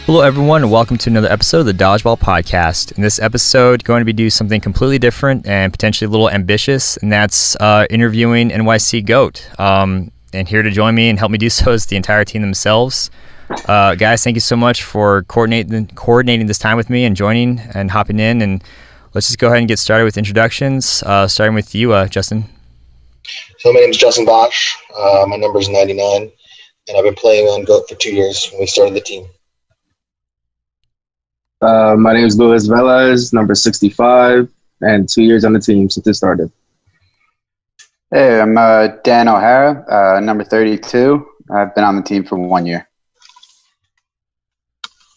Hello, everyone, and welcome to another episode of the Dodgeball Podcast. In this episode, going to be doing something completely different and potentially a little ambitious, and that's interviewing NYC GOAT. And here to join me and help me do so is the entire team themselves. Guys, thank you so much for coordinating this time with me and joining and hopping in. And let's just go ahead and get started with introductions, starting with you, Justin. So my name is Justin Bosch. My number is 99, and I've been playing on GOAT for 2 years when we started the team. My name is Luis Velez, number 65, and 2 years on the team since it started. Hey, I'm Dan O'Hara, number 32. I've been on the team for 1 year.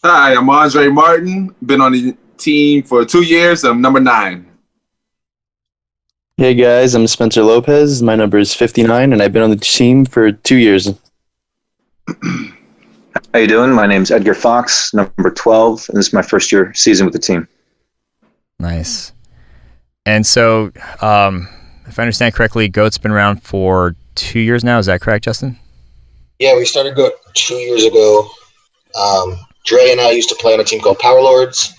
Hi, I'm Andre Martin. Been on the team for 2 years. I'm number 9. Hey guys, I'm Spencer Lopez. My number is 59, and I've been on the team for 2 years. How you doing? My name's Edgar Fox, number 12, and this is my first season with the team. Nice. And so, if I understand correctly, GOAT's been around for 2 years now. Is that correct, Justin? Yeah, we started GOAT 2 years ago. Dre and I used to play on a team called Power Lords,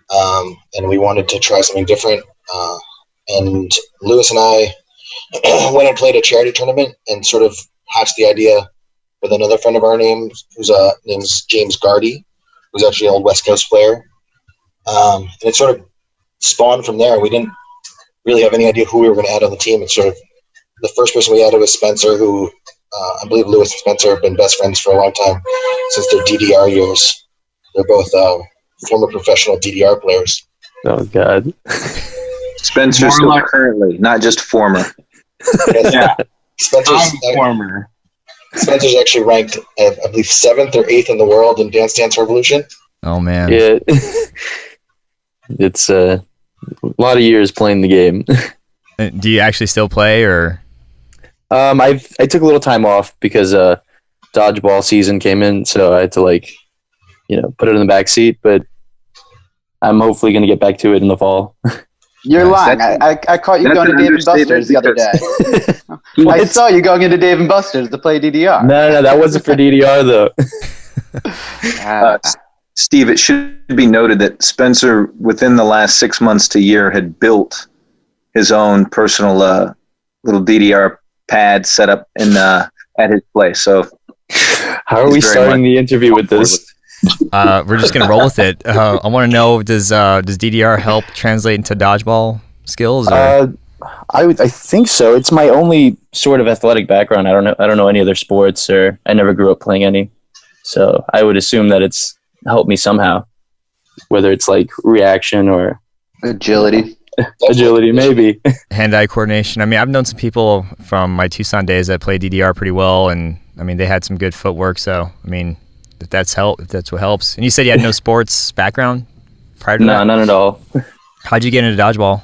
and we wanted to try something different. And Lewis and I went and played a charity tournament and sort of hatched the idea with another friend of our name's James Gardy, who's actually an old West Coast player. And it sort of spawned from there. We didn't really have any idea who we were going to add on the team. It's sort of the first person we added was Spencer, who I believe Lewis and Spencer have been best friends for a long time since their DDR years. They're both former professional DDR players. Oh, God. Spencer's still currently, not just former. Yeah. Spencer's former. Spencer's actually ranked, I believe, 7th or 8th in the world in Dance Dance Revolution. Oh, man. Yeah. It's a lot of years playing the game. Do you actually still play, or? I took a little time off because Dodgeball season came in, so I had to put it in the back seat, but I'm hopefully going to get back to it in the fall. You're lying. I caught you going to Dave & Buster's the other day. I saw you going into Dave & Buster's to play DDR. No, that wasn't for DDR, though. Steve, it should be noted that Spencer, within the last 6 months to year, had built his own personal little DDR pad set up at his place. So, how are we starting the interview with this? We're just gonna roll with it. I want to know: does DDR help translate into dodgeball skills? Or? I think so. It's my only sort of athletic background. I don't know any other sports, or I never grew up playing any. So I would assume that it's helped me somehow, whether it's like reaction or agility. Agility, maybe. Hand-eye coordination. I mean, I've known some people from my Tucson days that play DDR pretty well, and I mean, they had some good footwork. So I mean, if that's what helps. And you said you had no sports background prior to that? No, none at all. How'd you get into dodgeball?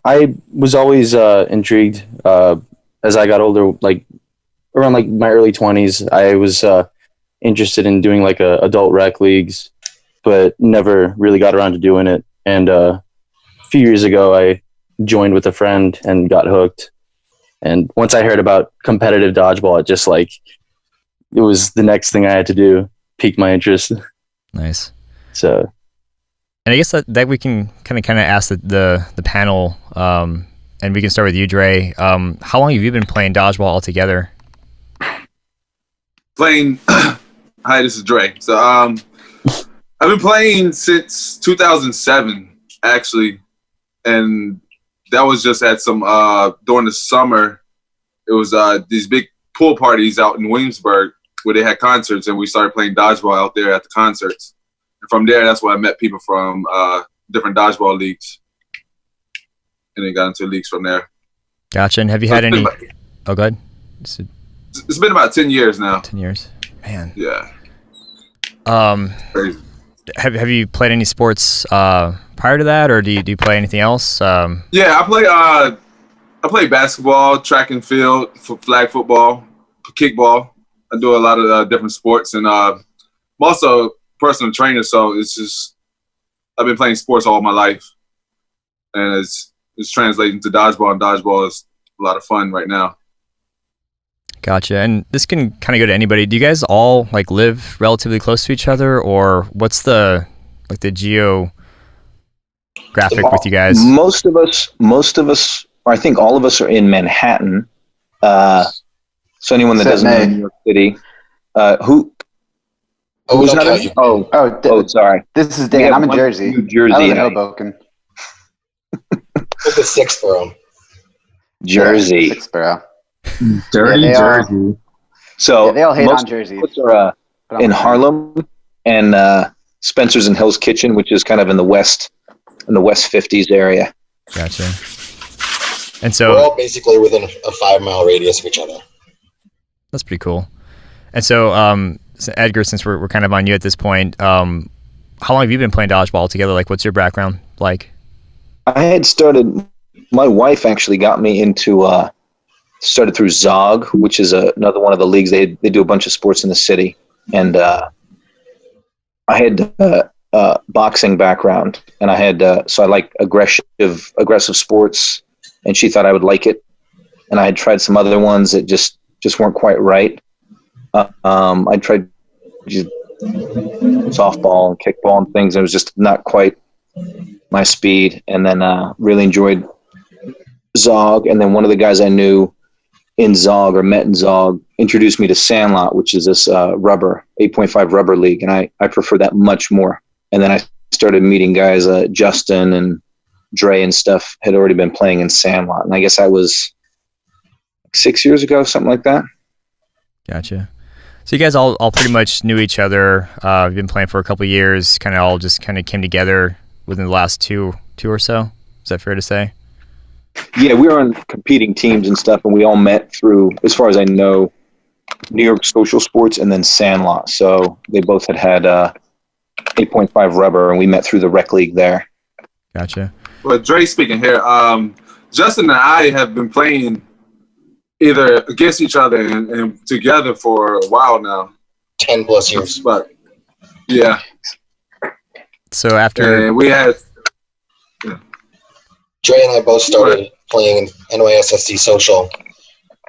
I was always intrigued as I got older, like around like my early 20s. I was interested in doing like adult rec leagues, but never really got around to doing it. And a few years ago, I joined with a friend and got hooked. And once I heard about competitive dodgeball, it was the next thing I had to do, pique my interest. Nice. So, and I guess that we can kind of ask the panel, and we can start with you, Dre. How long have you been playing dodgeball altogether? Hi, this is Dre. So I've been playing since 2007, actually, and that was just at some during the summer. It was these big pool parties out in Williamsburg where they had concerts, and we started playing dodgeball out there at the concerts. And from there, that's where I met people from different dodgeball leagues, and then got into leagues from there. Gotcha. And have you had any? Oh, go ahead. It's been about 10 years now. 10 years, man. Yeah. Crazy. Have you played any sports prior to that, or do you play anything else? Yeah, I play basketball, track and field, flag football, kickball. I do a lot of different sports, and I'm also a personal trainer, so it's just I've been playing sports all my life, and it's translating to dodgeball, and dodgeball is a lot of fun right now. Gotcha. And this can kind of go to anybody. Do you guys all like live relatively close to each other, or what's the geographic with you guys? Most of us, or I think all of us are in Manhattan. So anyone that doesn't know New York City, who's not? Sorry. This is Dan. I'm in Jersey. New Jersey. I live in Hoboken. What's the sixth borough? Jersey. Sixth borough. Dirty Jersey. So they all hate on Jersey. Most are in Harlem and Spencer's and Hill's Kitchen, which is kind of in the west 50s area. Gotcha. And so we're all basically within a 5-mile radius of each other. That's pretty cool. And so, Edgar, since we're kind of on you at this point, how long have you been playing dodgeball together? Like, what's your background like? I had started. My wife actually got me into. Started through Zog, which is another one of the leagues. They do a bunch of sports in the city, and I had boxing background, and I had so I like aggressive sports, and she thought I would like it, and I had tried some other ones that just weren't quite right. I tried softball and kickball and things. It was just not quite my speed, and then really enjoyed Zog, and then one of the guys I knew in Zog or met in Zog introduced me to Sandlot, which is this 8.5 rubber league, and I prefer that much more. And then I started meeting guys, Justin and Dre and stuff had already been playing in Sandlot, and I guess that was 6 years ago, something like that. Gotcha. So you guys all pretty much knew each other. You've been playing for a couple of years. Kind of all just kind of came together within the last two or so. Is that fair to say? Yeah, we were on competing teams and stuff, and we all met through, as far as I know, New York Social Sports and then Sandlot. So they both had 8.5 rubber, and we met through the rec league there. Gotcha. Well, Dre speaking here. Justin and I have been playing either against each other and together for a while now. 10 plus years. But yeah. So after and we had. Dre and I both started playing in NYSSC Social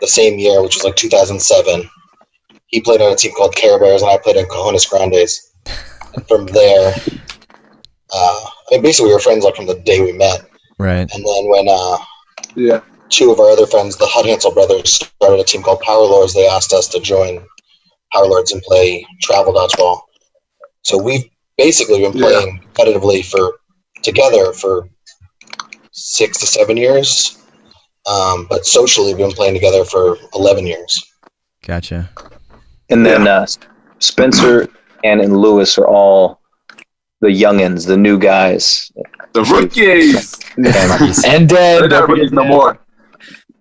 the same year, which was like 2007. He played on a team called Care Bears, and I played in Cojones Grandes. And from there, basically we were friends like from the day we met. Right. And then when two of our other friends, the Hud Hansel brothers, started a team called Power Lords, they asked us to join Power Lords and play travel dodgeball. So we've basically been playing competitively together for 6 to 7 years, but socially we've been playing together for 11 years. Gotcha. And then Spencer, Ann, and Lewis are all the youngins, the new guys, the rookies, and they're not rookies no more.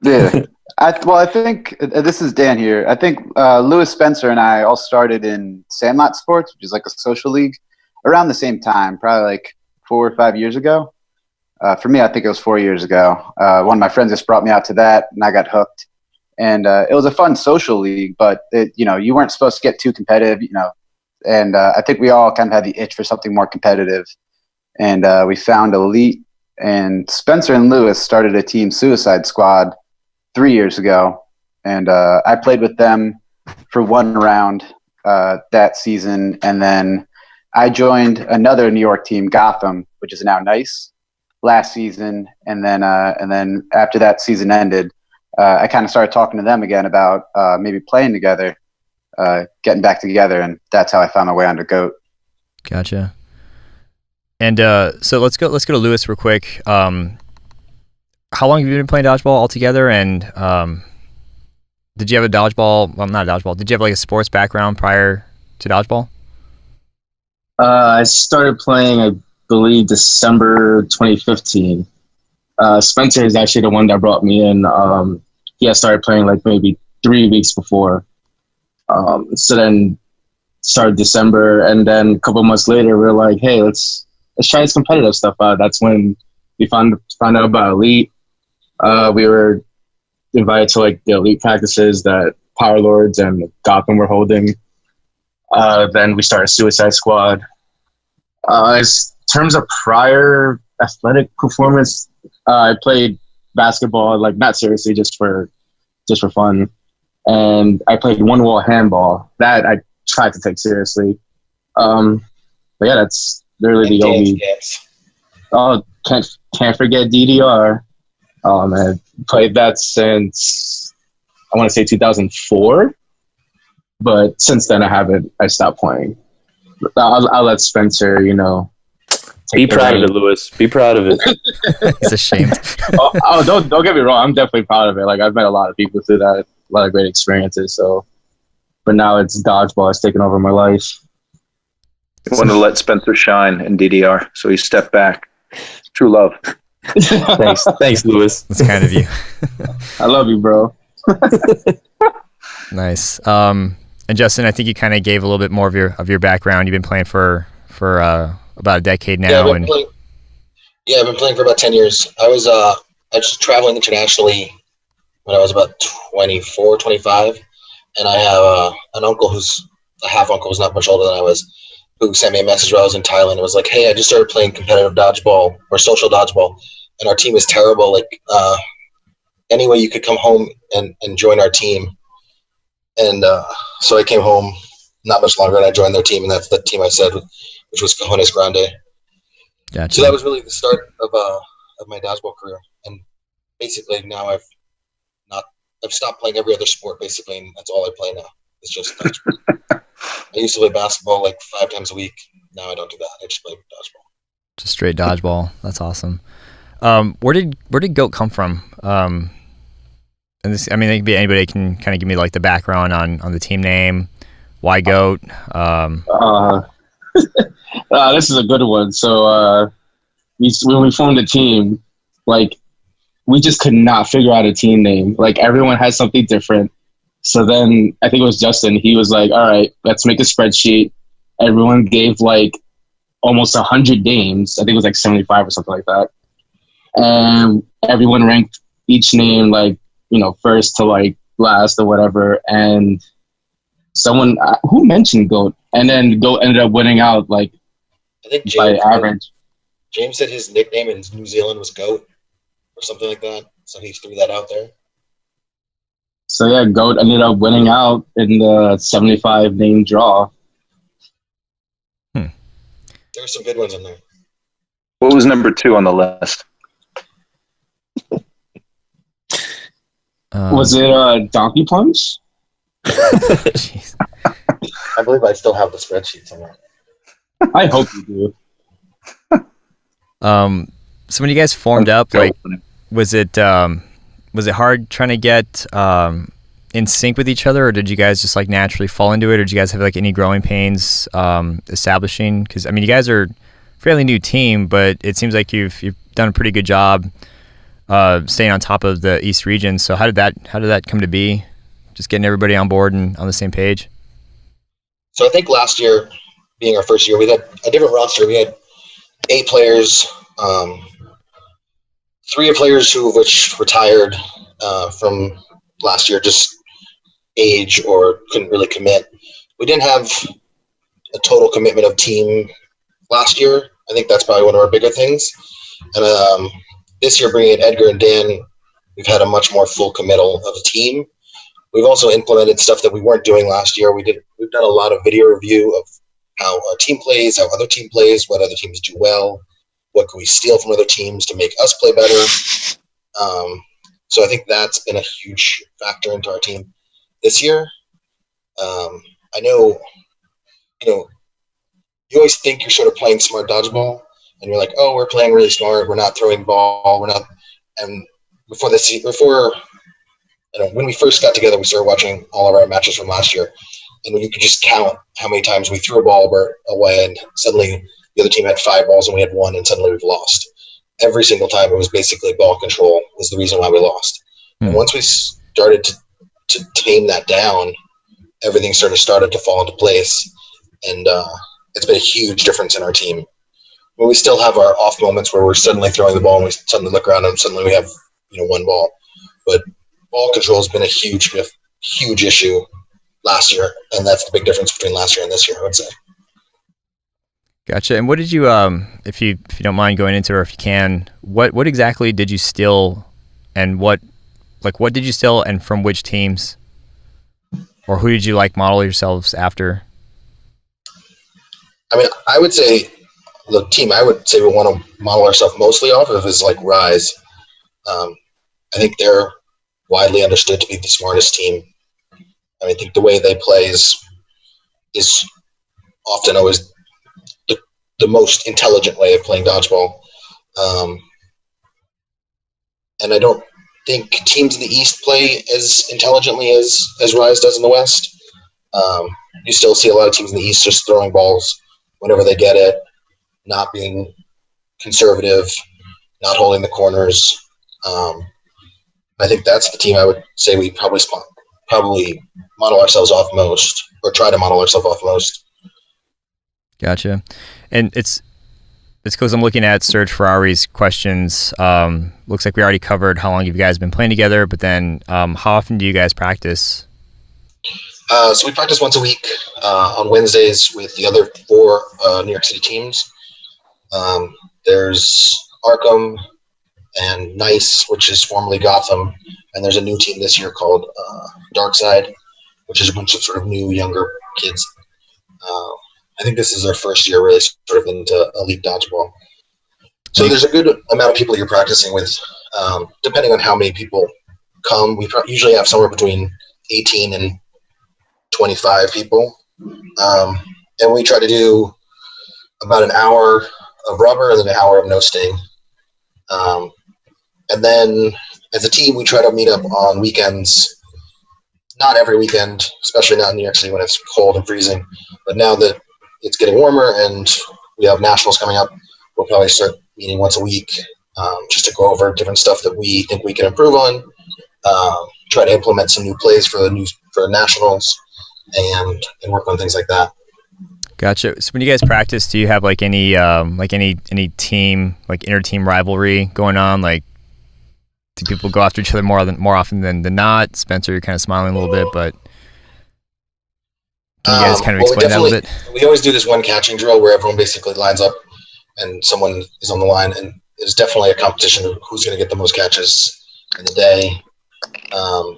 Yeah. I think this is Dan here. I think Lewis, Spencer, and I all started in Sandlot Sports, which is like a social league, around the same time, probably like 4 or 5 years ago. For me, I think it was 4 years ago. One of my friends just brought me out to that, and I got hooked. And it was a fun social league, but you weren't supposed to get too competitive, And I think we all kind of had the itch for something more competitive. And we found Elite, and Spencer and Lewis started a team, Suicide Squad, 3 years ago. And I played with them for one round that season, and then I joined another New York team, Gotham, which is now Nice, last season. And then after that season ended, I kind of started talking to them again about maybe playing together, getting back together, and that's how I found my way onto GOAT. Gotcha. And so let's go to Lewis real quick. How long have you been playing dodgeball altogether? And did you have a dodgeball? Well, not a dodgeball. Did you have like a sports background prior to dodgeball? I started playing, I believe, December 2015. Spencer is actually the one that brought me in. He had started playing like maybe 3 weeks before. So then started December, and then a couple months later, we were like, hey, let's try this competitive stuff out. That's when we found out about Elite. We were invited to like the Elite practices that Power Lords and Gotham were holding. Then we started Suicide Squad. As terms of prior athletic performance, I played basketball, like not seriously, just for fun. and I played one wall handball. That I tried to take seriously. But yeah, that's literally the only. Yes. Oh, can't forget DDR. Man, played that since I want to say 2004, but since then I stopped playing. I'll let Spencer, Be proud of it, Lewis. Be proud of it. He's ashamed. Don't get me wrong. I'm definitely proud of it. Like, I've met a lot of people through that, a lot of great experiences. So, but now it's dodgeball. It's taken over my life. I wanted to let Spencer shine in DDR, so he stepped back. True love. Thanks, Lewis. That's kind of you. I love you, bro. Nice. And Justin, I think you kind of gave a little bit more of your background. You've been playing for about a decade now. I've been playing for about 10 years. I was traveling internationally when I was about 24, 25, and I have an uncle who's a half uncle, who's not much older than I was, who sent me a message while I was in Thailand and was like, "Hey, I just started playing competitive dodgeball or social dodgeball, and our team is terrible. Like, any way you could come home and join our team." And so I came home not much longer, and I joined their team, and that's the team I said, which was Cojones Grande. Gotcha. So that was really the start of my dodgeball career. And basically now I've stopped playing every other sport, basically, and that's all I play now. It's just dodgeball. I used to play basketball like 5 times a week. Now I don't do that. I just play dodgeball. Just straight dodgeball. That's awesome. Where did GOAT come from? And this, I mean, it could be anybody can kind of give me like the background on the team name, why GOAT. This is a good one. So when we formed the team, like, we just could not figure out a team name. Like, everyone had something different. So then I think it was Justin. He was like, "All right, let's make a spreadsheet." Everyone gave like almost 100 names. I think it was like 75 or something like that. And everyone ranked each name like, first to like last or whatever. And someone who mentioned GOAT, and then GOAT ended up winning out like I think by average. James said his nickname in New Zealand was GOAT or something like that. So he threw that out there. So yeah, GOAT ended up winning out in the 75 name draw. There were some good ones in there. What was number 2 on the list? Was it Donkey Punch? Jeez. I believe I still have the spreadsheet somewhere. I hope you do. So when you guys formed up, like, was it hard trying to get in sync with each other, or did you guys just like naturally fall into it, or did you guys have like any growing pains establishing? Because I mean, you guys are a fairly new team, but it seems like you've done a pretty good job staying on top of the East region. So how did that come to be? Just getting everybody on board and on the same page. So I think last year, being our first year, we had a different roster. We had 8 players, 3 players of which retired from last year, just age or couldn't really commit. We didn't have a total commitment of team last year. I think that's probably one of our bigger things. And this year, bringing in Edgar and Dan, we've had a much more full committal of a team. We've also implemented stuff that we weren't doing last year. We've done a lot of video review of how our team plays, how other team plays, what other teams do well, what can we steal from other teams to make us play better. So I think that's been a huge factor into our team this year. I know, you always think you're sort of playing smart dodgeball, and you're like, "Oh, we're playing really smart. We're not throwing ball. We're not." And when we first got together, we started watching all of our matches from last year, and you could just count how many times we threw a ball away, and suddenly the other team had 5 balls and we had 1, and suddenly we've lost. Every single time it was basically ball control was the reason why we lost. And once we started to tame that down, everything started to fall into place, and it's been a huge difference in our team. When we still have our off moments where we're suddenly throwing the ball and we suddenly look around and suddenly we have 1 ball, but ball control has been a huge issue last year, and that's the big difference between last year and this year, I would say. Gotcha. And what did you, if you don't mind going into, or if you can, what exactly did you steal, and what did you steal, and from which teams? or who did you like model yourselves after? I mean, I would say the team I would say we want to model ourselves mostly off of is like Rise. I think they're widely understood to be the smartest team. I think the way they play is often always the most intelligent way of playing dodgeball. And I don't think teams in the East play as intelligently as Rise does in the West. You still see a lot of teams in the East just throwing balls whenever they get it, not being conservative, not holding the corners. I think that's the team I would say we probably model ourselves off most, or try to model ourselves off most. Gotcha. And it's because I'm looking at Serge Ferrari's questions. Looks like we already covered how long you guys been playing together, but then how often do you guys practice? So we practice once a week on Wednesdays with the other 4 New York City teams. There's Arkham and Nice, which is formerly Gotham, and there's a new team this year called Darkside, which is a bunch of sort of new, younger kids. I think this is our first year really sort of into elite dodgeball. So there's a good amount of people you're practicing with. Depending on how many people come, we usually have somewhere between 18 and 25 people. And we try to do about an hour of rubber and then an hour of no sting. And then as a team, we try to meet up on weekends. Not every weekend, especially not in New York City when it's cold and freezing. But now that it's getting warmer and we have nationals coming up, we'll probably start meeting once a week just to go over different stuff that we think we can improve on. Try to implement some new plays for nationals and work on things like that. Gotcha. So when you guys practice, do you have like any team, like inter-team rivalry going on? Like, do people go after each other more often than not? Spencer, you're kind of smiling a little bit, but can you guys kind of explain that a little bit? We always do this one catching drill where everyone basically lines up and someone is on the line, and there's definitely a competition of who's going to get the most catches in the day. I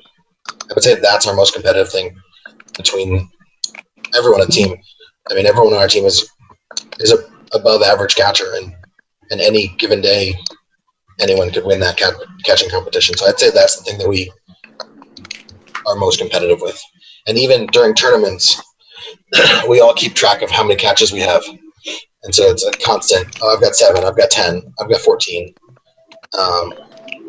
would say that's our most competitive thing between everyone on the team. I mean, everyone on our team is above average catcher, and any given day, anyone could win that catching competition. So I'd say that's the thing that we are most competitive with. And even during tournaments, we all keep track of how many catches we have. And so it's a constant, I've got 7, I've got 10, I've got 14.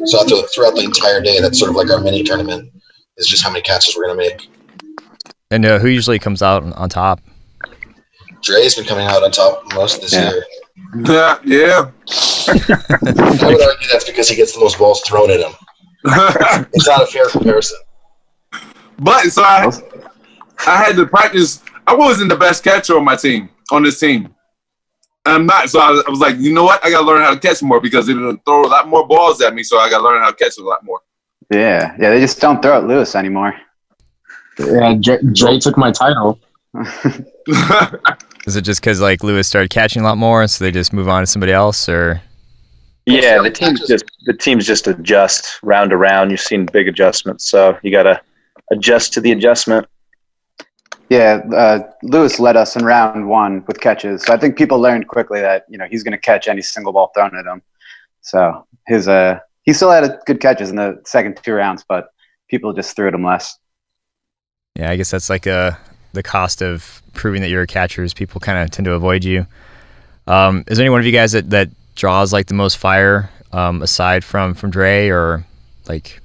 So throughout the entire day, that's sort of like our mini tournament, is just how many catches we're going to make. And who usually comes out on top? Dre's been coming out on top most this year. Yeah. I would argue that's because he gets the most balls thrown at him. It's not a fair comparison. But so I had to practice. I wasn't the best catcher on this team. I'm not. So I was like, you know what? I got to learn how to catch more because they're going to throw a lot more balls at me. So I got to learn how to catch a lot more. Yeah. They just don't throw at Lewis anymore. Yeah, Dre took my title. Is it just because like Lewis started catching a lot more, so they just move on to somebody else, or? Yeah, the teams just adjust round to round. You've seen big adjustments, so you got to adjust to the adjustment. Yeah, Lewis led us in round 1 with catches, so I think people learned quickly that he's going to catch any single ball thrown at him. So he still had good catches in the second 2 rounds, but people just threw at him less. Yeah, I guess that's like the cost of proving that you're a catcher is people kind of tend to avoid you. Is there any one of you guys that draws like the most fire aside from Dre, or like,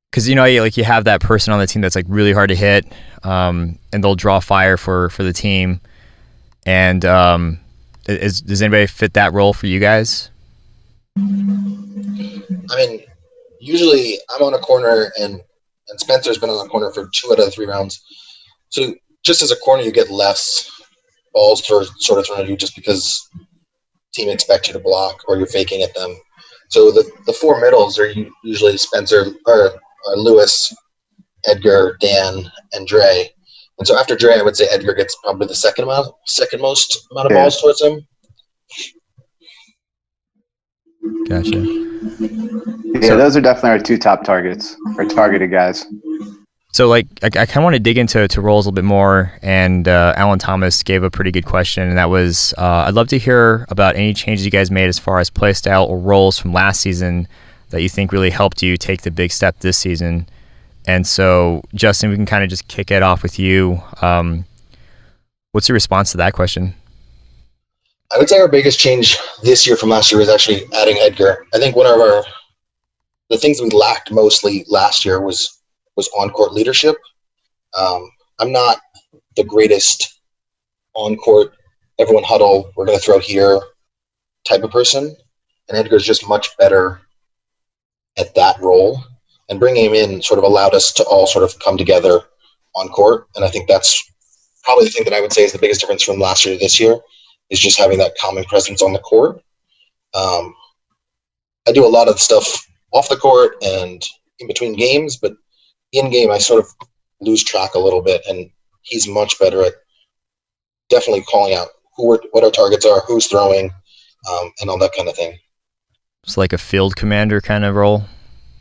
because you have that person on the team that's like really hard to hit, and they'll draw fire for the team. And does anybody fit that role for you guys? I mean, usually I'm on a corner and Spencer's been on the corner for 2 out of the 3 rounds. So just as a corner, you get less balls sort of thrown at you just because team expects you to block or you're faking at them. So the 4 middles are usually Spencer or Lewis, Edgar, Dan, and Dre. And so after Dre, I would say Edgar gets probably the second most amount of balls towards him. Gotcha. Yeah, those are definitely our 2 top targets, or targeted guys. So, like, I kind of want to dig into roles a little bit more, and Alan Thomas gave a pretty good question, and that was, I'd love to hear about any changes you guys made as far as play style or roles from last season that you think really helped you take the big step this season. And so, Justin, we can kind of just kick it off with you. What's your response to that question? I would say our biggest change this year from last year was actually adding Edgar. I think one of the things we lacked mostly last year was on-court leadership. I'm not the greatest on-court, everyone huddle, we're going to throw here type of person. And Edgar's just much better at that role. And bringing him in sort of allowed us to all sort of come together on court. And I think that's probably the thing that I would say is the biggest difference from last year to this year is just having that common presence on the court. I do a lot of stuff off the court and in between games, but in game, I sort of lose track a little bit, and he's much better at definitely calling out what our targets are, who's throwing, and all that kind of thing. It's like a field commander kind of role.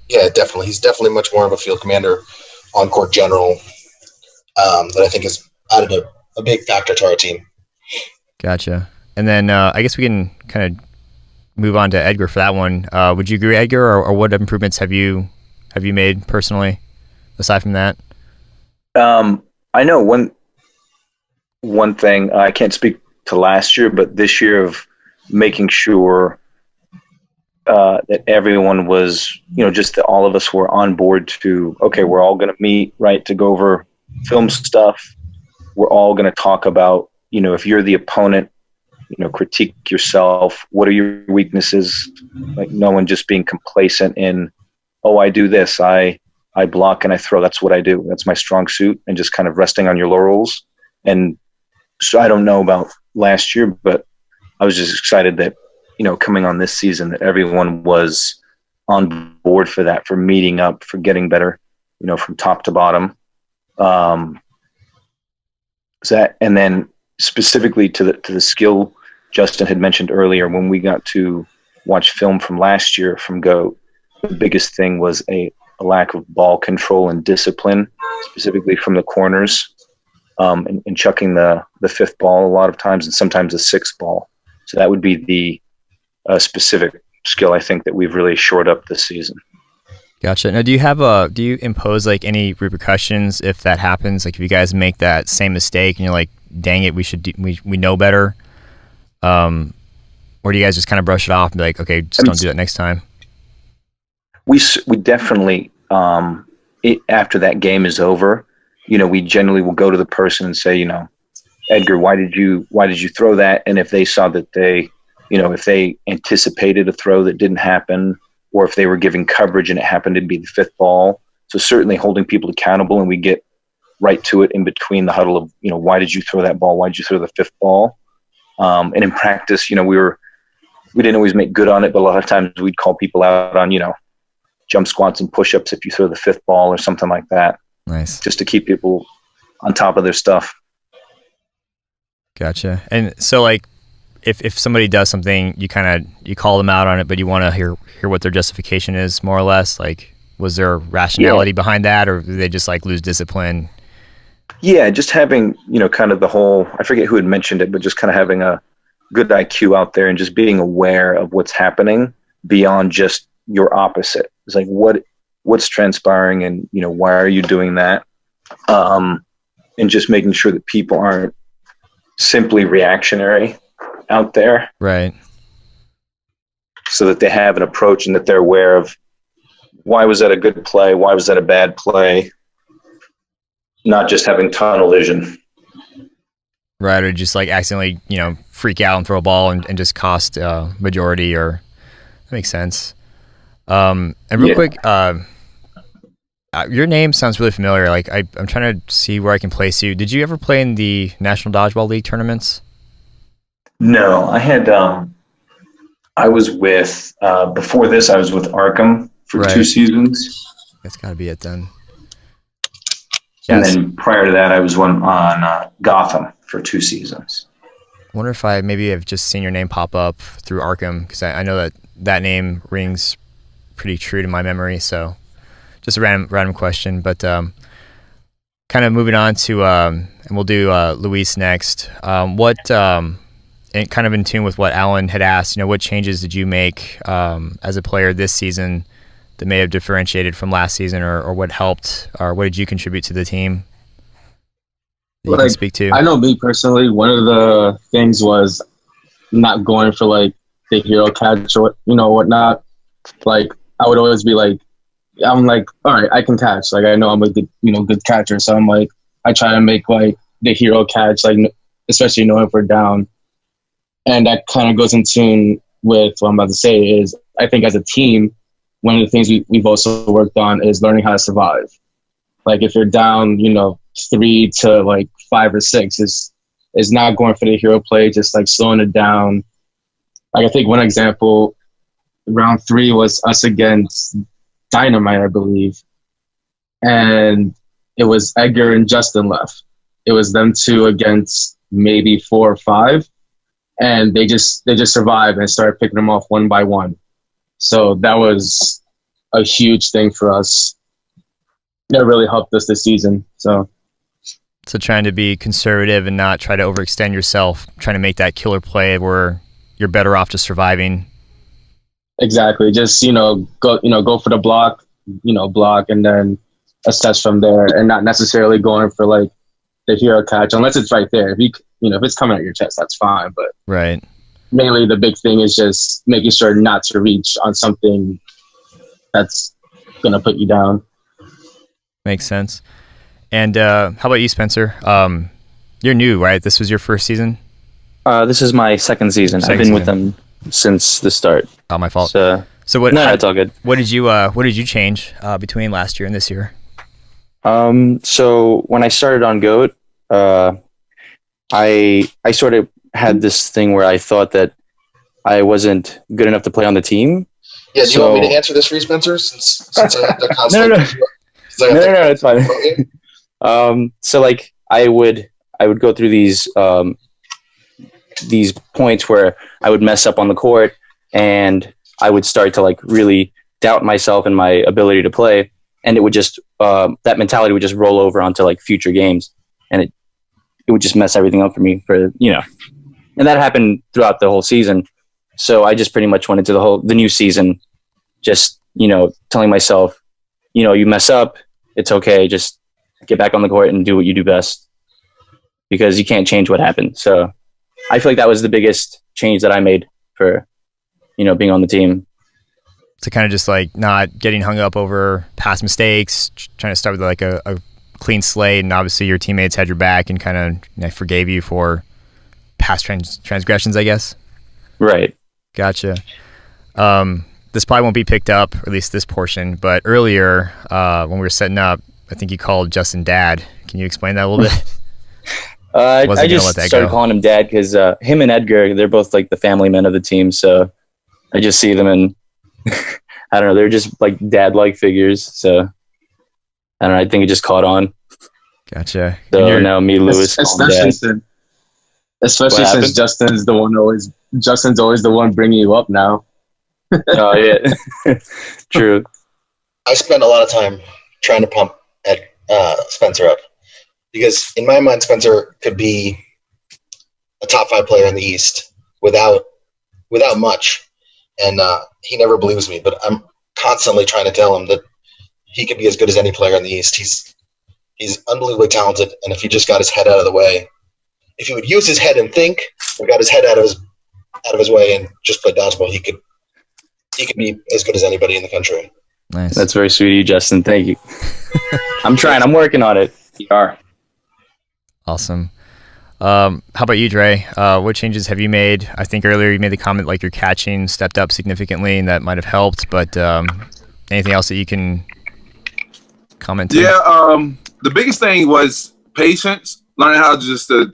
Yeah, definitely. He's definitely much more of a field commander, on-court general, that I think has added a big factor to our team. Gotcha. And then I guess we can kind of move on to Edgar for that one. Would you agree, Edgar, or what improvements have you made personally? Aside from that, I know one thing. I can't speak to last year, but this year of making sure that everyone was, just that all of us were on board to, okay, we're all going to meet, right, to go over film stuff. We're all going to talk about, if you're the opponent, critique yourself. What are your weaknesses? Like no one just being complacent in, oh, I do this, I block and I throw. That's what I do. That's my strong suit, and just kind of resting on your laurels. And so I don't know about last year, but I was just excited that, coming on this season, that everyone was on board for that, for meeting up, for getting better, from top to bottom. And then specifically to the skill Justin had mentioned earlier, when we got to watch film from last year from GOAT, the biggest thing was a lack of ball control and discipline, specifically from the corners, and chucking the fifth ball a lot of times, and sometimes the sixth ball. So that would be the specific skill I think that we've really shored up this season. Gotcha. Now, do you impose like any repercussions if that happens? Like if you guys make that same mistake and you're like, dang it, we know better, or do you guys just kind of brush it off and be like, okay, just don't do that next time? We definitely, after that game is over, we generally will go to the person and say, Edgar, why did you throw that? And if they saw that if they anticipated a throw that didn't happen, or if they were giving coverage and it happened to be the fifth ball. So certainly holding people accountable, and we get right to it in between the huddle of, why did you throw that ball? Why did you throw the fifth ball? And in practice, we didn't always make good on it, but a lot of times we'd call people out on, jump squats and push-ups if you throw the fifth ball or something like that. Nice. Just to keep people on top of their stuff. Gotcha. And so like, if somebody does something, you call them out on it, but you want to hear what their justification is, more or less. Like, was there rationality behind that, or did they just like lose discipline? Yeah, just having, kind of the whole, I forget who had mentioned it, but just kind of having a good IQ out there and just being aware of what's happening beyond just your opposite. It's like, what's transpiring, and, why are you doing that? And just making sure that people aren't simply reactionary out there. Right. So that they have an approach and that they're aware of, why was that a good play? Why was that a bad play? Not just having tunnel vision. Right, or just like accidentally, freak out and throw a ball and just cost majority, or that makes sense. And real quick, your name sounds really familiar. Like I'm trying to see where I can place you. Did you ever play in the National Dodgeball League tournaments? No, I had. I was with before this. I was with Arkham for 2 seasons. That's got to be it then. And then prior to that, I was on Gotham for 2 seasons. I wonder if maybe I've just seen your name pop up through Arkham, because I know that name rings pretty true to my memory. So just a random question. But kind of moving on to, and we'll do Luis next. And kind of in tune with what Alan had asked, what changes did you make as a player this season that may have differentiated from last season, or what helped, or what did you contribute to the team that you can speak to? I know me personally, one of the things was not going for like the hero catch or whatnot. Like I would always be like, I'm like, all right, I can catch. Like I know I'm a good, good catcher, so I'm like, I try to make like the hero catch, like especially if we're down. And that kind of goes in tune with what I'm about to say is I think as a team, one of the things we've also worked on is learning how to survive. Like if you're down, 3 to like 5 or 6 is not going for the hero play, just like slowing it down. Like I think one example, round 3 was us against Dynamite, I believe. And it was Edgar and Justin left. It was them 2 against maybe 4 or 5. And they just survived and started picking them off one by one. So that was a huge thing for us. That really helped us this season. So trying to be conservative and not try to overextend yourself, trying to make that killer play where you're better off just surviving. Exactly. Just go for the block, block and then assess from there, and not necessarily going for like the hero catch unless it's right there. If it's coming at your chest, that's fine. But right. Mainly the big thing is just making sure not to reach on something that's going to put you down. Makes sense. And how about you, Spencer? You're new, right? This was your first season? This is my second season. I've been with them since the start. Oh, my fault. So what? No, it's all good. What did you change between last year and this year? So when I started on GOAT, I sort of had this thing where I thought that I wasn't good enough to play on the team. Yeah, do you want me to answer this for you, Spencer? Since I have the conflict. No, it's fine. So like I would go through these points where I would mess up on the court and I would start to like really doubt myself and my ability to play, and it would just that mentality would just roll over onto like future games, and it would just mess everything up for me and that happened throughout the whole season. So I just pretty much went into the new season just telling myself, you mess up, it's okay, just get back on the court and do what you do best, because you can't change what happened. So I feel like that was the biggest change that I made for being on the team. To kind of just like not getting hung up over past mistakes, trying to start with like a clean slate, and obviously your teammates had your back and kind of forgave you for past transgressions, I guess. Right. Gotcha. This probably won't be picked up, or at least this portion, but earlier when we were setting up, I think you called Justin Dad. Can you explain that a little bit? I just started calling him Dad because him and Edgar, they're both like the family men of the team, so I just see them and I don't know, they're just like dad-like figures, so I don't know, I think it just caught on. Gotcha. So now me, Lewis, especially since Justin's always the one bringing you up now. Oh yeah, true. I spent a lot of time trying to pump Spencer up, because in my mind, Spencer could be a top 5 player in the East without much, and he never believes me. But I'm constantly trying to tell him that he could be as good as any player in the East. He's unbelievably talented, and if he just got his head out of the way, if he would use his head and think, and got his head out of his way and just play dodgeball, he could be as good as anybody in the country. Nice. That's very sweet of you, Justin. Thank you. I'm trying. I'm working on it. You are. Awesome. How about you, Dre? What changes have you made? I think earlier you made the comment like your catching stepped up significantly, and that might have helped. But anything else that you can comment on? Yeah, the biggest thing was patience. Learning how just to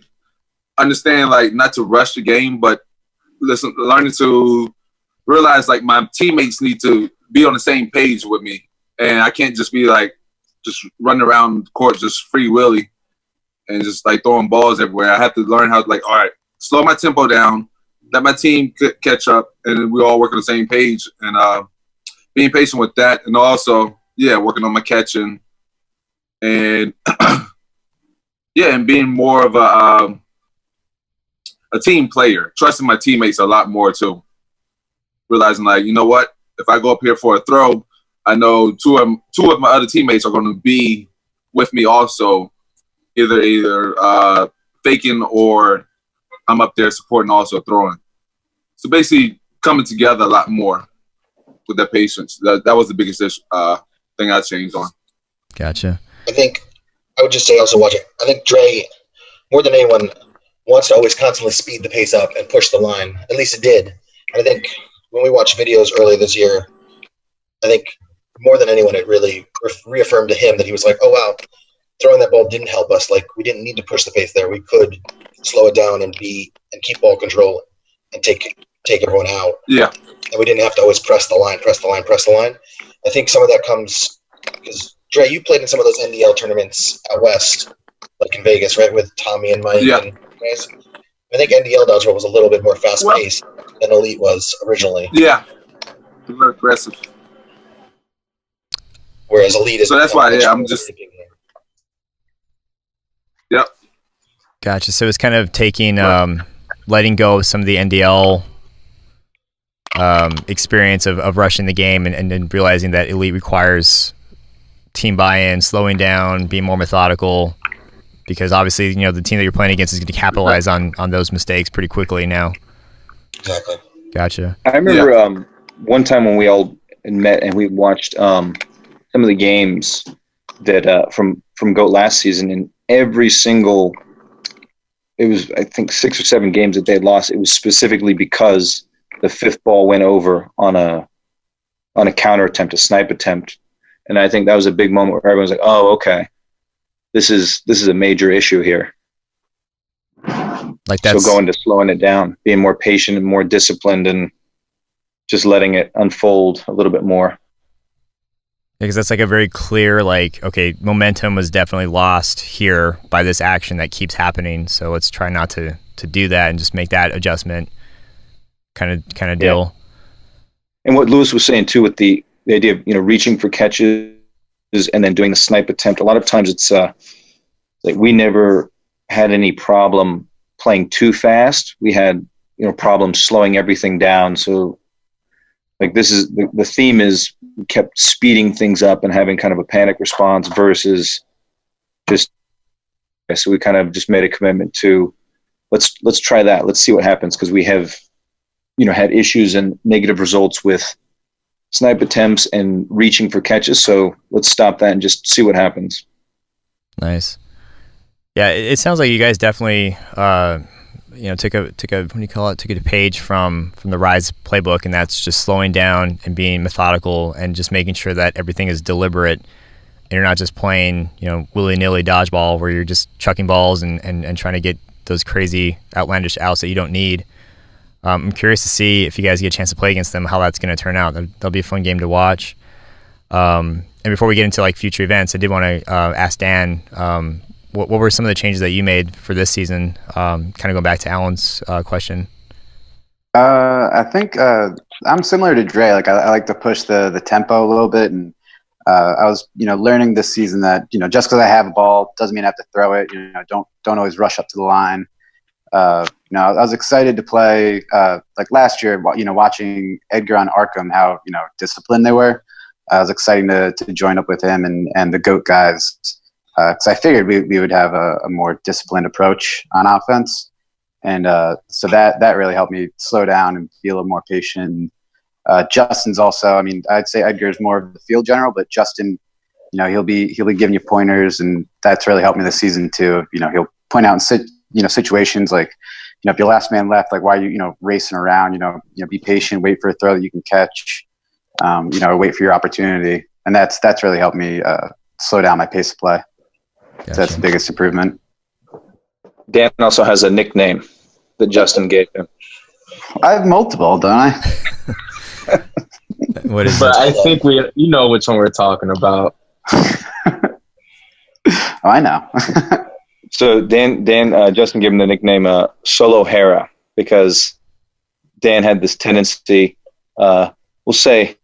understand, like, not to rush the game, but learning to realize like my teammates need to be on the same page with me, and I can't just be like just running around the court just free willy and just like throwing balls everywhere. I have to learn how to like, all right, slow my tempo down, let my team catch up, and we all work on the same page, and being patient with that, and also working on my catching and Yeah, and being more of a team player, trusting my teammates a lot more too. Realizing like, you know what, if I go up here for a throw, I know two of my other teammates are going to be with me also, either faking or I'm up there supporting, also throwing. So basically, coming together a lot more with that patience. That was the biggest thing I changed on. Gotcha. I think I would just say also watching. I think Dre, more than anyone, wants to always constantly speed the pace up and push the line. At least it did. And I think when we watched videos earlier this year, I think more than anyone, it really reaffirmed to him that he was like, oh, wow, throwing that ball didn't help us. Like, we didn't need to push the pace there. We could slow it down and keep ball control and take everyone out. Yeah. And we didn't have to always press the line. I think some of that comes because, Dre, you played in some of those NDL tournaments out west, like in Vegas, right, with Tommy and Mike. Yeah. And guys. I think NDL dodgeball was a little bit more fast-paced than Elite was originally. Yeah. More aggressive. Whereas Elite is... So that's why, I'm just... Yep. Gotcha. So it's kind of taking, letting go of some of the NDL experience of rushing the game and then realizing that Elite requires team buy-in, slowing down, being more methodical, because obviously, the team that you're playing against is going to capitalize on those mistakes pretty quickly now. Exactly. Gotcha. I remember one time when we all met and we watched some of the games that from GOAT last season, and every single, it was I think 6 or 7 games that they had lost. It was specifically because the 5th ball went over on a counter attempt, a snipe attempt, and I think that was a big moment where everyone's like, "Oh, okay, this is a major issue here." Like that's so going to slowing it down, being more patient and more disciplined, and just letting it unfold a little bit more. Because that's like a very clear, like, okay, momentum was definitely lost here by this action that keeps happening. So let's try not to do that and just make that adjustment kind of deal. And what Lewis was saying too, with the idea of reaching for catches and then doing the snipe attempt. A lot of times it's like we never had any problem playing too fast. We had problems slowing everything down. So like this is the theme is we kept speeding things up and having kind of a panic response versus just. So we kind of just made a commitment to let's try that. Let's see what happens, because we have had issues and negative results with snipe attempts and reaching for catches. So let's stop that and just see what happens. Nice. Yeah, it sounds like you guys definitely took a what do you call it? Took a page from the Rise playbook, and that's just slowing down and being methodical and just making sure that everything is deliberate and you're not just playing, willy-nilly dodgeball where you're just chucking balls and trying to get those crazy outlandish outs that you don't need. I'm curious to see if you guys get a chance to play against them, how that's going to turn out. That'll be a fun game to watch. And before we get into like future events, I did want to ask Dan, what were some of the changes that you made for this season? Kind of going back to Alan's question. I think I'm similar to Dre. Like I like to push the tempo a little bit, and I was learning this season that just because I have a ball doesn't mean I have to throw it. Don't always rush up to the line. I was excited to play like last year. Watching Edgar on Arkham, how disciplined they were. I was excited to join up with him and the GOAT guys, because I figured we would have a more disciplined approach on offense, and so that really helped me slow down and be a little more patient. Justin's also, I'd say Edgar's more of the field general, but Justin, he'll be giving you pointers, and that's really helped me this season too. He'll point out in situations like, if your last man left, like why are you racing around? Be patient, wait for a throw that you can catch. Wait for your opportunity, and that's really helped me slow down my pace of play. Gotcha. So that's the biggest improvement. Dan also has a nickname that Justin gave him. I have multiple, don't I? What is But it? I think you know which one we're talking about. Oh, I know. So Justin gave him the nickname Solo Hera, because Dan had this tendency, we'll say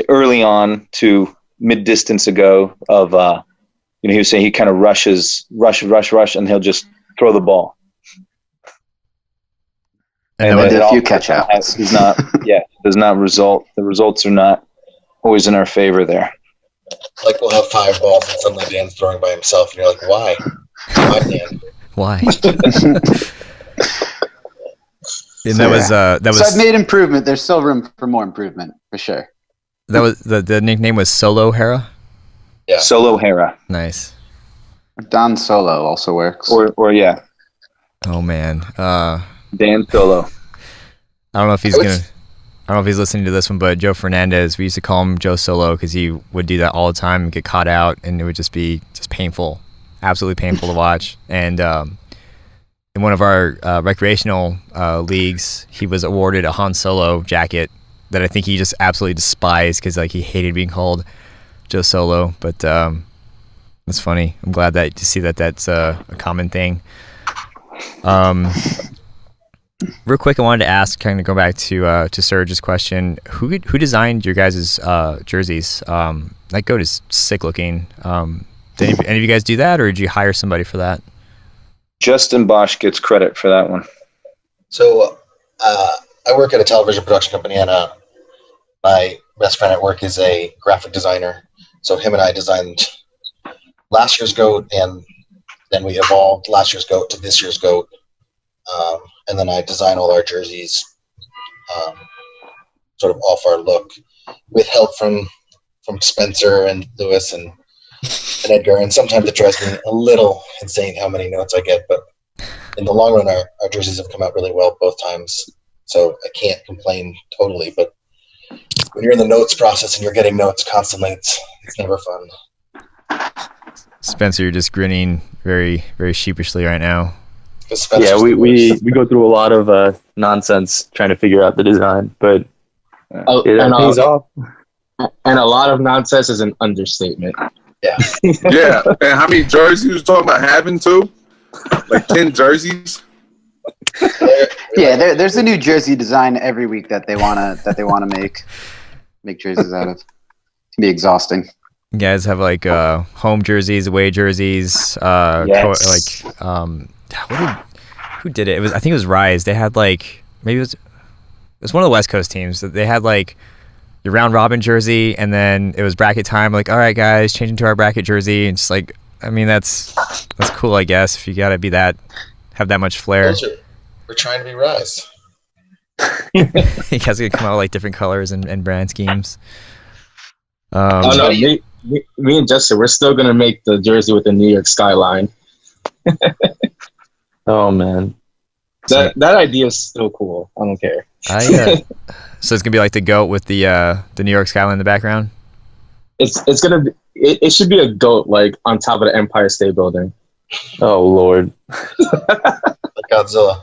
early on to mid-distance ago of he was saying he kind of rush, and he'll just throw the ball. And did a few also catch-outs. does not result. The results are not always in our favor there. Like we'll have 5 balls and suddenly Dan's throwing by himself, and you're like, why? Why, Dan? Why? And that was So I've made improvement. There's still room for more improvement, for sure. that was the nickname was Solo Hera. Yeah. Solo Hera. Nice. Don Solo also works. Or yeah, Oh man. Dan Solo. I don't know if he's listening to this one, but Joe Fernandez, we used to call him Joe Solo because he would do that all the time and get caught out, and it would just be painful, absolutely painful to watch. And in one of our recreational leagues, he was awarded a Han Solo jacket that I think he just absolutely despised because like he hated being called Joe Solo. But that's funny. I'm glad that to see that that's a common thing. Real quick, I wanted to ask, kind of go back to Serge's question. Who designed your guys' jerseys? That goat is sick looking. Did any of you guys do that, or did you hire somebody for that? Justin Bosch gets credit for that one. So I work at a television production company, and my best friend at work is a graphic designer. So him and I designed last year's goat, and then we evolved last year's goat to this year's goat. And then I design all our jerseys sort of off our look with help from Spencer and Lewis and Edgar. And sometimes it drives me a little insane how many notes I get, but in the long run, our jerseys have come out really well both times. So I can't complain totally, but when you're in the notes process and you're getting notes constantly, it's never fun. Spencer, you're just grinning very, very sheepishly right now. Yeah, we go through a lot of nonsense trying to figure out the design, but it pays off. And a lot of nonsense is an understatement. Yeah. Yeah. And how many jerseys you was talking about having too? Like 10 jerseys? Yeah, there's a new jersey design every week that they wanna make jerseys out of. It can be exhausting. You guys have like home jerseys, away jerseys, Yes. who did it? I think it was Rise. They had like maybe it was one of the West Coast teams that they had like your round robin jersey, and then it was bracket time. Like, all right, guys, change into our bracket jersey, and just like, I mean, that's cool, I guess. If you gotta be have that much flair. We're trying to be Rise. You guys are gonna come out with like different colors and brand schemes. No, me and Justin, we're still gonna make the jersey with the New York skyline. Oh man, that idea is still cool. I don't care. So it's gonna be like the goat with the New York skyline in the background. It's gonna be. It should be a goat like on top of the Empire State Building. oh lord. Like Godzilla.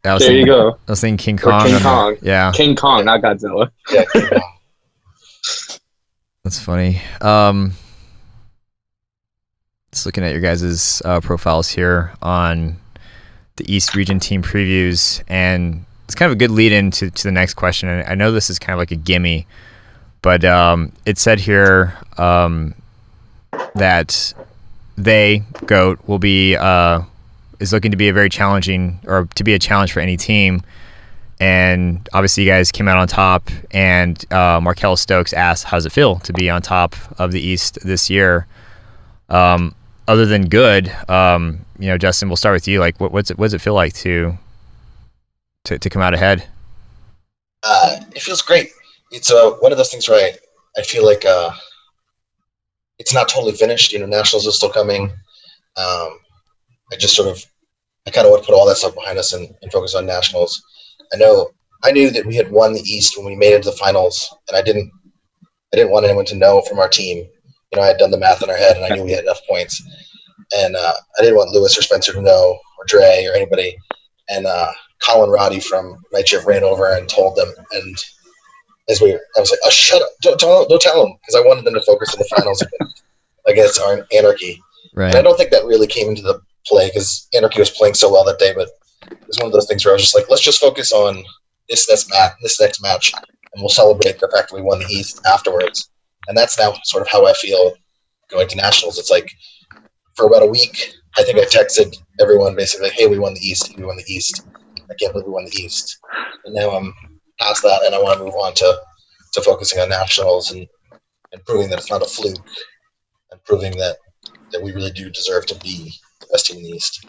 Yeah, There you go. I was thinking King Or Kong. King Kong. Yeah, King Kong, not Godzilla. Yeah, King Kong. that's funny. Just looking at your guys' profiles here on the East Region team previews, and it's kind of a good lead in to the next question. And I know this is kind of like a gimme, but it said here that GOAT will be is looking to be a very challenging, or to be a challenge for any team. And obviously you guys came out on top, and Markel Stokes asked, how does it feel to be on top of the East this year? Other than good, Justin, we'll start with you. Like, what does it feel like to come out ahead? It feels great. It's one of those things where I feel like it's not totally finished. Nationals is still coming. I kind of want to put all that stuff behind us and focus on nationals. I knew that we had won the East when we made it to the finals, and I didn't want anyone to know from our team. I had done the math in our head, and I knew we had enough points. And I didn't want Lewis or Spencer to know, or Dre, or anybody. And Colin Roddy from Night Shift ran over and told them. And I was like, oh, shut up. Don't tell them. Because I wanted them to focus on the finals against our Anarchy. Right. And I don't think that really came into the play because Anarchy was playing so well that day. But it was one of those things where I was just like, let's just focus on this next match. And we'll celebrate the fact that we won the East afterwards. And that's now sort of how I feel going to nationals. It's like for about a week, I think I texted everyone basically, hey, we won the East. We won the East. I can't believe we won the East. And now I'm past that, and I want to move on to focusing on nationals and proving that it's not a fluke and proving that we really do deserve to be the best team in the East.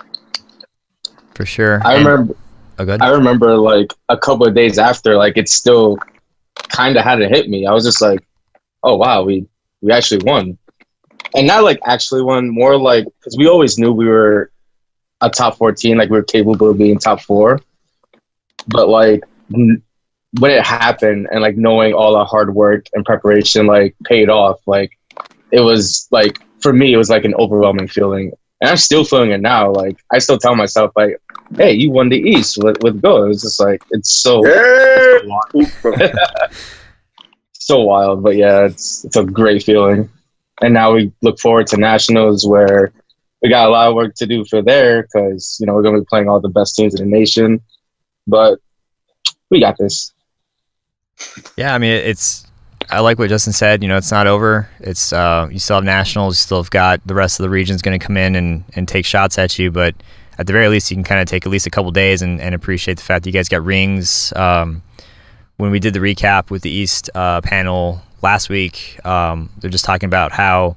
For sure. I remember. Oh, good. I remember like a couple of days after, like it still kind of hadn't hit me. I was just like, "Oh wow, we actually won," and not like actually won, more like because we always knew we were a top 14, like we were capable of being top 4. But like when it happened and like knowing all our hard work and preparation like paid off, like it was like for me it was like an overwhelming feeling, and I'm still feeling it now. Like I still tell myself like, hey, you won the East with go. It was just like it's so so wild, but yeah, it's a great feeling. And now we look forward to nationals where we got a lot of work to do for there because we're going to be playing all the best teams in the nation, but we got this. Yeah, I mean I like what Justin said. It's not over. It's you still have nationals. You still have got the rest of the regions going to come in and take shots at you, but at the very least, you can kind of take at least a couple days and appreciate the fact that you guys got rings. When we did the recap with the East panel last week, they're just talking about how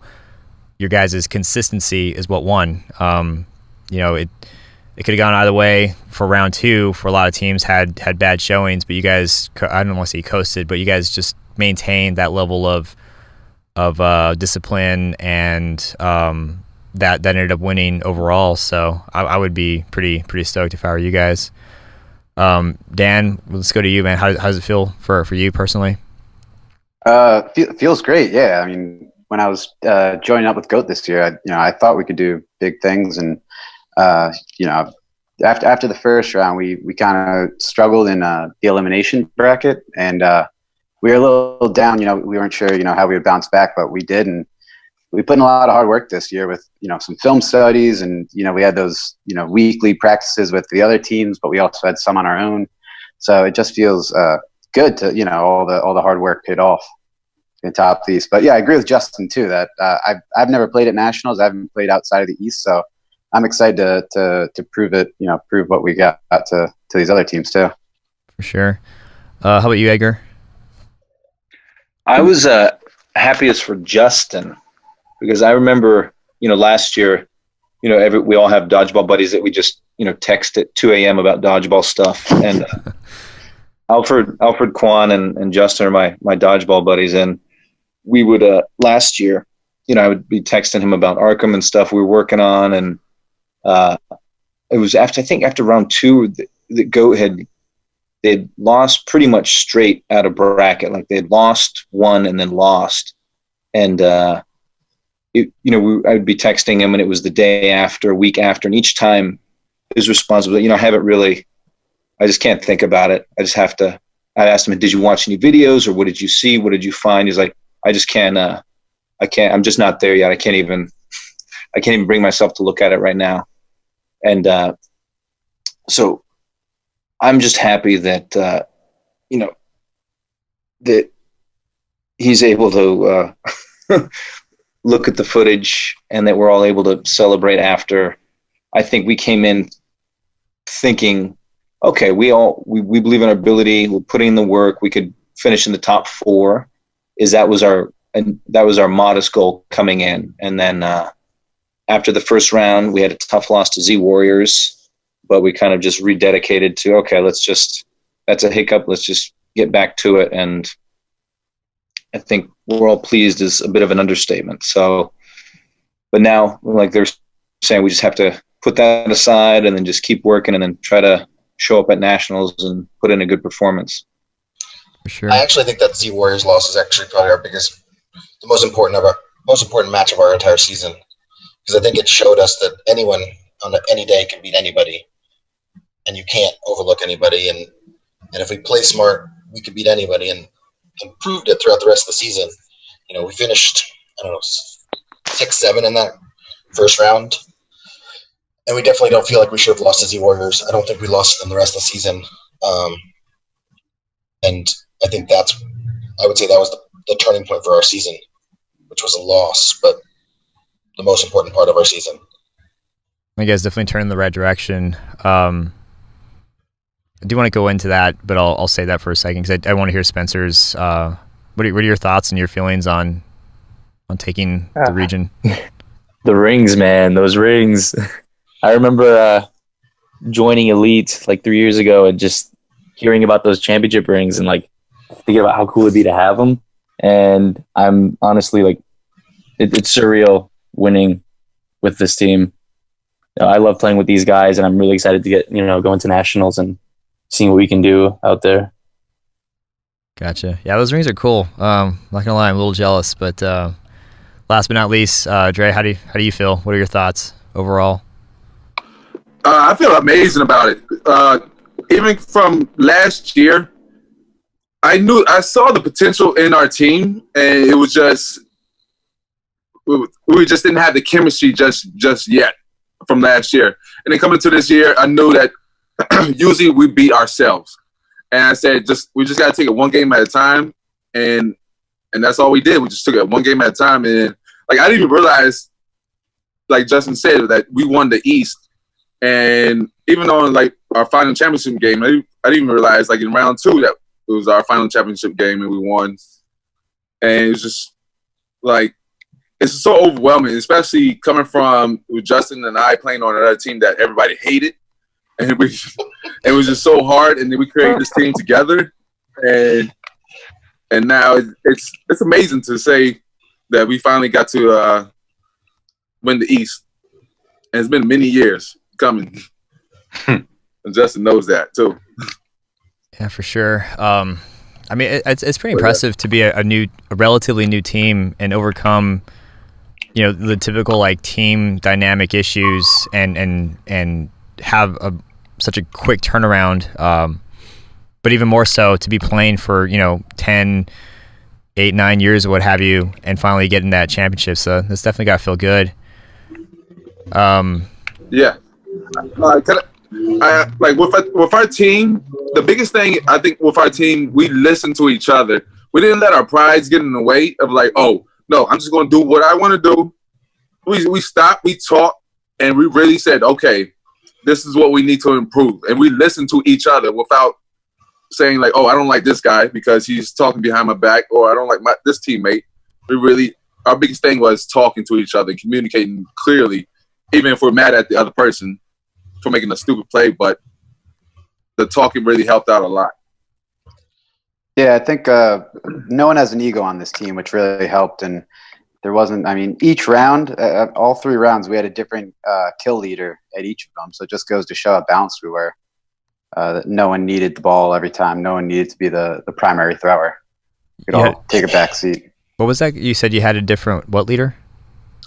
your guys' consistency is what won. It could have gone either way for round 2. For a lot of teams had bad showings, but you guys, I don't want to say coasted, but you guys just maintained that level of discipline and that ended up winning overall. So I would be pretty stoked if I were you guys. Dan, let's go to you, man. How does it feel for you personally? Feels great. Yeah. I mean, when I was joining up with GOAT this year, I thought we could do big things, and after the first round, we kind of struggled in the elimination bracket, and we were a little down. We weren't sure how we would bounce back, but we did, and we put in a lot of hard work this year with some film studies, and we had those weekly practices with the other teams, but we also had some on our own. So it just feels good to all the hard work paid off in top of the East. But yeah, I agree with Justin too that I've never played at nationals. I haven't played outside of the East, so I'm excited to prove it. Prove what we got to these other teams too. For sure. How about you, Edgar? I was happiest for Justin because I remember last year we all have dodgeball buddies that we just text at 2 a.m. about dodgeball stuff, and Alfred Kwan and Justin are my dodgeball buddies, and we would last year I would be texting him about Arkham and stuff we were working on, and it was after round 2 the GOAT they'd lost pretty much straight out of bracket, like they'd lost one and then lost, and I would be texting him, and it was the day after, a week after, and each time his response was, I just can't think about it. I asked him, did you watch any videos, or what did you see? What did you find? He's like, I just can't, I'm just not there yet. I can't even bring myself to look at it right now. And so I'm just happy that, that he's able to look at the footage and that we're all able to celebrate after. I think we came in thinking, okay, we believe in our ability. We're putting in the work. We could finish in the top 4. That was our modest goal coming in. And then after the first round, we had a tough loss to Z Warriors, but we kind of just rededicated to, okay, that's a hiccup. Let's just get back to it. And I think we're all pleased is a bit of an understatement. So, but now, like they're saying, we just have to put that aside and then just keep working and then try to show up at nationals and put in a good performance. For sure. I actually think that Z Warriors loss is actually probably the most important match of our entire season, because I think it showed us that anyone on any day can beat anybody, and you can't overlook anybody. And if we play smart, we could beat anybody, and proved it throughout the rest of the season. We finished 6-7 in that first round, and we definitely don't feel like we should have lost to Z Warriors. I don't think we lost them the rest of the season, and I think I would say that was the turning point for our season, which was a loss. But the most important part of our season. You guys definitely turned in the right direction. I do want to go into that, but I'll say that for a second because I want to hear Spencer's. What are your thoughts and your feelings on taking the region? The rings, man, those rings. I remember joining Elite like 3 years ago and just hearing about those championship rings and like thinking about how cool it'd be to have them. And I'm honestly like, it's surreal winning with this team. I love playing with these guys, and I'm really excited to get going to nationals and seeing what we can do out there. Gotcha. Yeah, those rings are cool. Not gonna lie, I'm a little jealous, but last but not least, Dre, how do you feel? What are your thoughts overall? I feel amazing about it. Even from last year, I saw the potential in our team, and it was just we just didn't have the chemistry just yet from last year. And then coming to this year, I knew that usually we beat ourselves. And I said, we just got to take it one game at a time, and that's all we did. We just took it one game at a time, and like I didn't even realize, like Justin said, that we won the East. And even on like our final championship game, I didn't even realize like in round 2 that it was our final championship game and we won. And it was just like it's so overwhelming, especially coming from Justin and I playing on another team that everybody hated. And it was just so hard, and then we created this team together, and now it's amazing to say that we finally got to win the East, and it's been many years coming, and Justin knows that too. Yeah, for sure. I mean, it's pretty impressive to be a relatively new team and overcome, the typical like team dynamic issues and have such a quick turnaround, but even more so to be playing for 10, 8, 9 years or what have you, and finally getting that championship. So that's definitely got to feel good. Yeah, like with our team, the biggest thing I think with our team, we listen to each other. We didn't let our prides get in the way of like, oh no, I'm just going to do what I want to do. We stopped, we talked, and we really said, okay, this is what we need to improve. And we listen to each other without saying like, oh, I don't like this guy because he's talking behind my back, or I don't like this teammate. Our biggest thing was talking to each other, communicating clearly, even if we're mad at the other person for making a stupid play, but the talking really helped out a lot. Yeah, I think no one has an ego on this team, which really helped. And there wasn't, each round, all 3 rounds, we had a different kill leader at each of them. So it just goes to show how balanced we were. That no one needed the ball every time. No one needed to be the primary thrower. We could all take a back seat. What was that? You said you had a different what leader?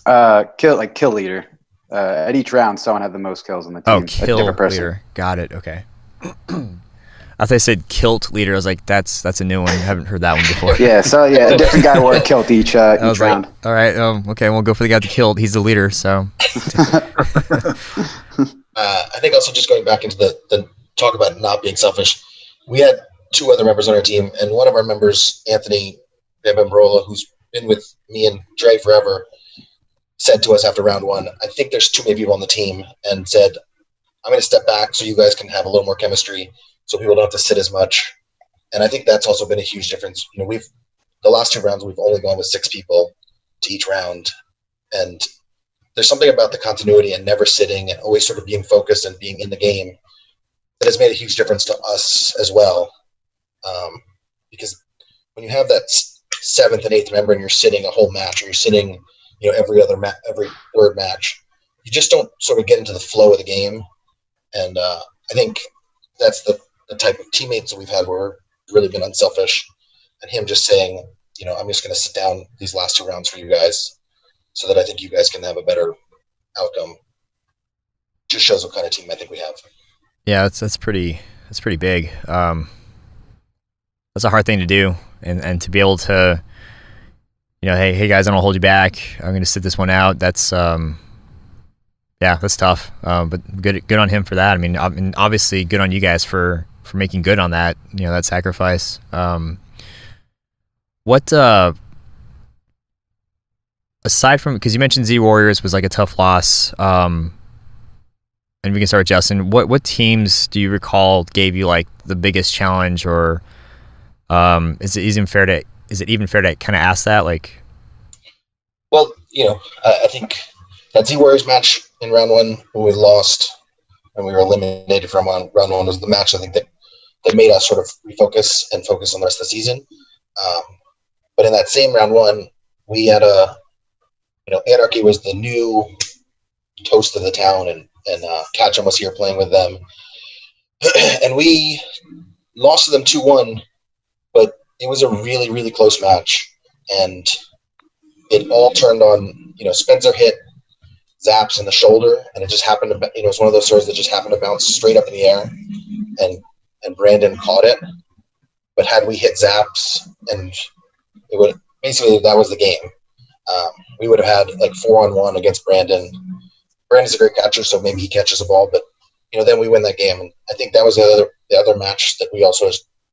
Kill leader. At each round, someone had the most kills on the team. Oh, kill leader. Got it. Okay. I thought they said kilt leader. I was like, that's a new one. I haven't heard that one before. A different guy wore a kilt each round. Like, all right, okay, we'll go for the guy with the kilt. He's the leader, so. I think also just going back into the talk about not being selfish, we had 2 other members on our team, and one of our members, Anthony Bambambrola, who's been with me and Dre forever, said to us after round 1, I think there's too many people on the team, and said, I'm going to step back so you guys can have a little more chemistry, so people don't have to sit as much. And I think that's also been a huge difference. The last 2 rounds, we've only gone with 6 people to each round. And there's something about the continuity and never sitting and always sort of being focused and being in the game that has made a huge difference to us as well. Because when you have that 7th and 8th member and you're sitting a whole match, or you're sitting, every third match, you just don't sort of get into the flow of the game. And I think that's the type of teammates that we've had where we've really been unselfish. And him just saying, I'm just going to sit down these last 2 rounds for you guys so that I think you guys can have a better outcome. Just shows what kind of team I think we have. Yeah, that's pretty big. That's a hard thing to do, and to be able to, hey guys, I don't hold you back. I'm going to sit this one out. That's that's tough. But good on him for that. Obviously good on you guys for making good on that, that sacrifice. What aside from, because you mentioned Z Warriors was like a tough loss, and we can start with Justin. What teams do you recall gave you like the biggest challenge, or is it even fair to kind of ask that? Like, Well, I think that Z Warriors match in round one when we lost and we were eliminated from round one was the match I think that made us sort of refocus and focus on the rest of the season. But in that same round one, we had Anarchy was the new toast of the town, and Catchum was here playing with them. And we lost to them 2-1, but it was a really, really close match. And it all turned on, Spencer hit Zaps in the shoulder, and it just happened to, it's one of those swords that just happened to bounce straight up in the air, and Brandon caught it. But had we hit Zaps, and it would basically, that was the game. We would have had like 4-on-1 against Brandon. Brandon's a great catcher, so maybe he catches a ball, but then we win that game. And I think that was the other match that we also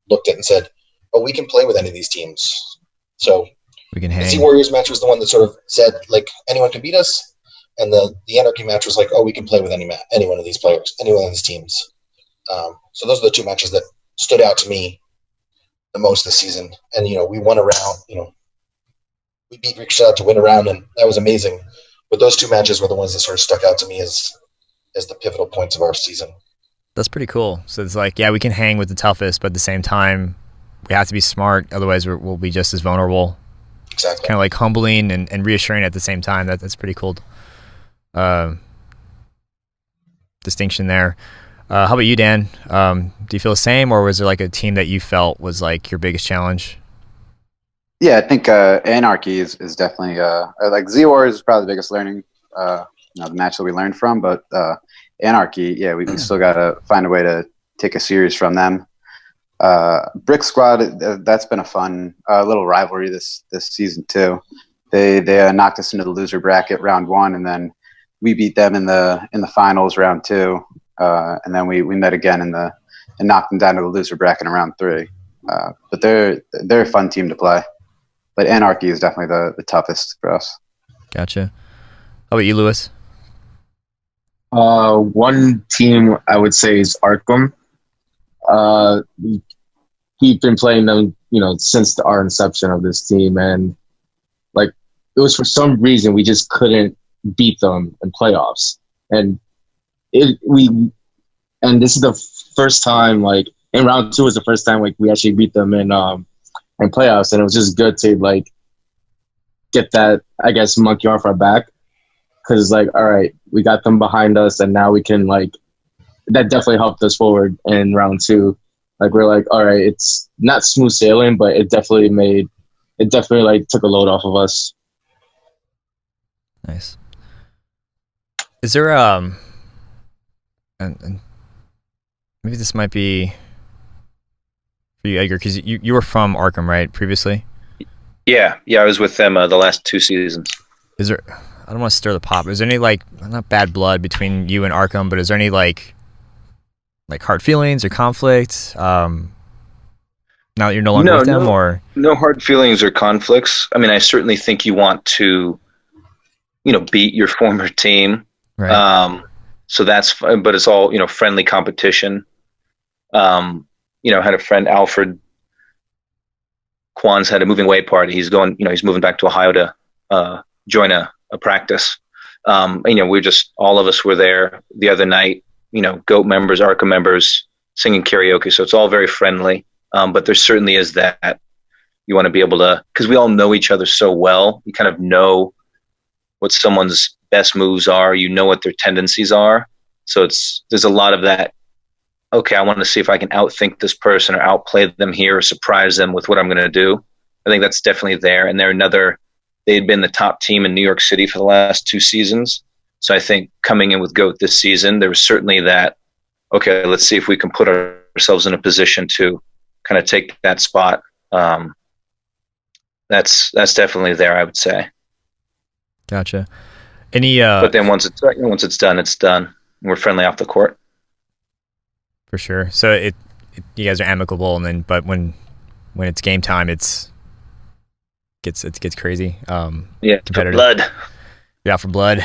looked at and said, "Oh, we can play with any of these teams." So we can hang. The Z Warriors match was the one that sort of said like anyone can beat us, and the Anarchy match was like, "Oh, we can play with any one of these players, any one of these teams." So those are the two matches that stood out to me the most this season. And we won a round. We beat Rickshot to win a round, and that was amazing. But those two matches were the ones that sort of stuck out to me as the pivotal points of our season. That's pretty cool. So it's like, yeah, we can hang with the toughest, but at the same time, we have to be smart. Otherwise, we'll be just as vulnerable. Exactly. Kind of like humbling and reassuring at the same time. That's pretty cool. Distinction there. How about you, Dan? Do you feel the same, or was there like a team that you felt was like your biggest challenge? Yeah, I think Anarchy is definitely like Z Warriors is probably the biggest learning, the match that we learned from. But Anarchy, yeah, we still got to find a way to take a series from them. Brick Squad, that's been a fun little rivalry this season too. They knocked us into the loser bracket round one, and then we beat them in the finals round two, and then we met again and knocked them down to the loser bracket in round three. But they're a fun team to play. But Anarchy is definitely the toughest for us. Gotcha. How about you, Lewis? One team I would say is Arkham. We've been playing them, since our inception of this team, and like it was for some reason we just couldn't beat them in playoffs, and this is the first time, like in round two was the first time like we actually beat them in playoffs, and it was just good to like get that, I guess, monkey off our back, because it's like, all right, we got them behind us, and now we can like, that definitely helped us forward in round two. Like we're like, all right, it's not smooth sailing, but it definitely like took a load off of us. Nice. Is there and maybe this might be for you, Edgar, because you were from Arkham, right, previously? Yeah, I was with them the last two seasons. Is there? I don't want to stir the pot. But is there any like not bad blood between you and Arkham? But is there any like hard feelings or conflict? Now that you're no longer with them, or no hard feelings or conflicts. I mean, I certainly think you want to, beat your former team. right? So that's, but it's all friendly competition. Had a friend, Alfred Kwan's had a moving away party. He's going, he's moving back to Ohio to join a practice. We're just, all of us were there the other night, GOAT members, Arca members, singing karaoke. So it's all very friendly. But there certainly is that you want to be able to, because we all know each other so well, you kind of know what someone's best moves are, what their tendencies are. So there's a lot of that. Okay, I want to see if I can outthink this person or outplay them here or surprise them with what I'm going to do. I think that's definitely there. And they had been the top team in New York City for the last two seasons. So I think coming in with GOAT this season, there was certainly that, okay, let's see if we can put ourselves in a position to kind of take that spot. That's definitely there, I would say. Gotcha. Any but then once it's done, it's done. We're friendly off the court. For sure. So you guys are amicable, and then but when it's game time, it's gets crazy. Yeah, for Competitive. blood. Yeah, for blood.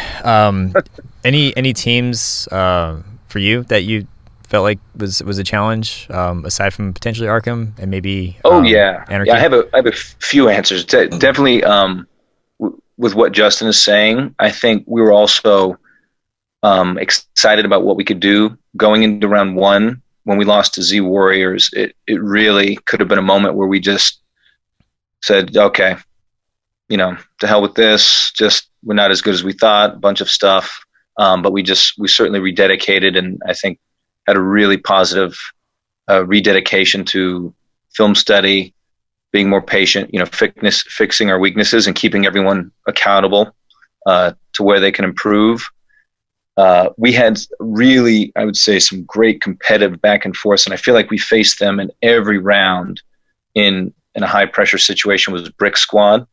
Any teams for you that you felt like was a challenge aside from potentially Arkham and maybe Anarchy? I have a few answers. Definitely with what Justin is saying, I think we were also excited about what we could do going into round one. When we lost to Z Warriors, it really could have been a moment where we just said, okay, to hell with this. Just we're not as good as we thought. A bunch of stuff, but we certainly rededicated, and I think had a really positive rededication to film study, being more patient. Fixing our weaknesses and keeping everyone accountable to where they can improve. We had really, I would say, some great competitive back and forth, and I feel like we faced them in every round in a high pressure situation. Was Brick Squad,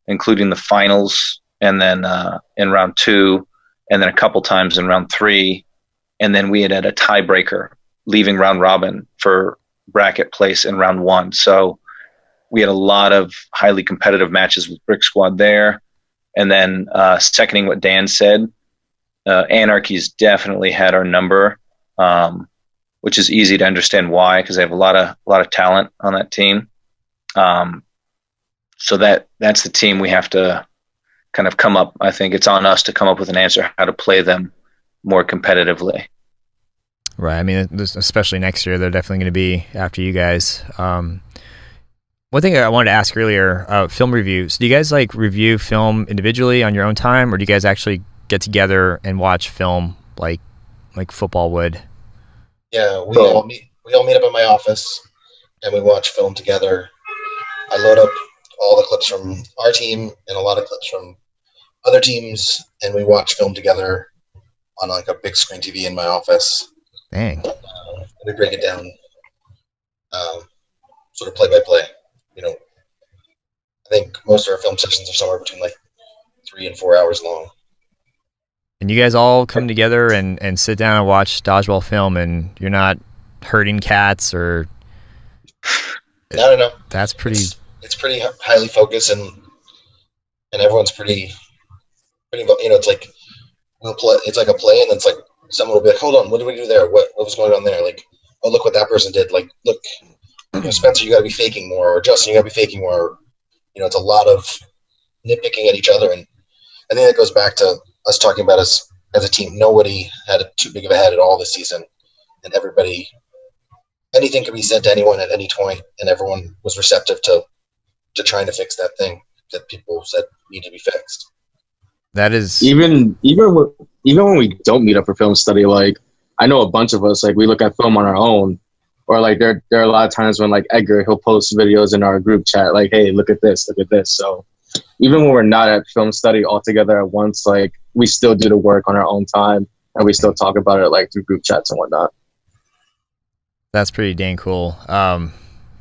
including the finals, and then in round 2, and then a couple times in round 3, and then we had a tiebreaker leaving round robin for bracket place in round 1. So we had a lot of highly competitive matches with Brick Squad there, and then seconding what Dan said, Anarchy's definitely had our number, which is easy to understand why, because they have a lot of talent on that team. So that's the team we have to kind of come up. I think it's on us to come up with an answer how to play them more competitively. Right. I mean, especially next year, they're definitely going to be after you guys. One thing I wanted to ask earlier, film reviews. Do you guys like review film individually on your own time, or do you guys actually get together and watch film like football would? Yeah, we all meet up in my office and we watch film together. I load up all the clips from our team and a lot of clips from other teams, and we watch film together on like a big screen TV in my office. Dang. We break it down, sort of play by play. I think most of our film sessions are somewhere between like 3 and 4 hours long. And you guys all come together and sit down and watch Dodgeball film, and you're not herding cats or... No. That's pretty... It's pretty highly focused, and everyone's pretty. It's like we'll play. It's like a play, and then it's like someone will be like, "Hold on, what did we do there? What was going on there?" Like, "Oh, look what that person did." Like, "Look, Spencer, you got to be faking more," or "Justin, you got to be faking more." It's a lot of nitpicking at each other, and I think that goes back to us talking about us as a team. Nobody had too big of a head at all this season, and anything could be said to anyone at any point, and everyone was receptive to trying to fix that thing that people said need to be fixed. That is even when we don't meet up for film study, like I know a bunch of us, like we look at film on our own, or like there are a lot of times when like Edgar, he'll post videos in our group chat like, hey, look at this. So even when we're not at film study all together at once, like we still do the work on our own time, and we still talk about it like through group chats and whatnot. That's pretty dang cool.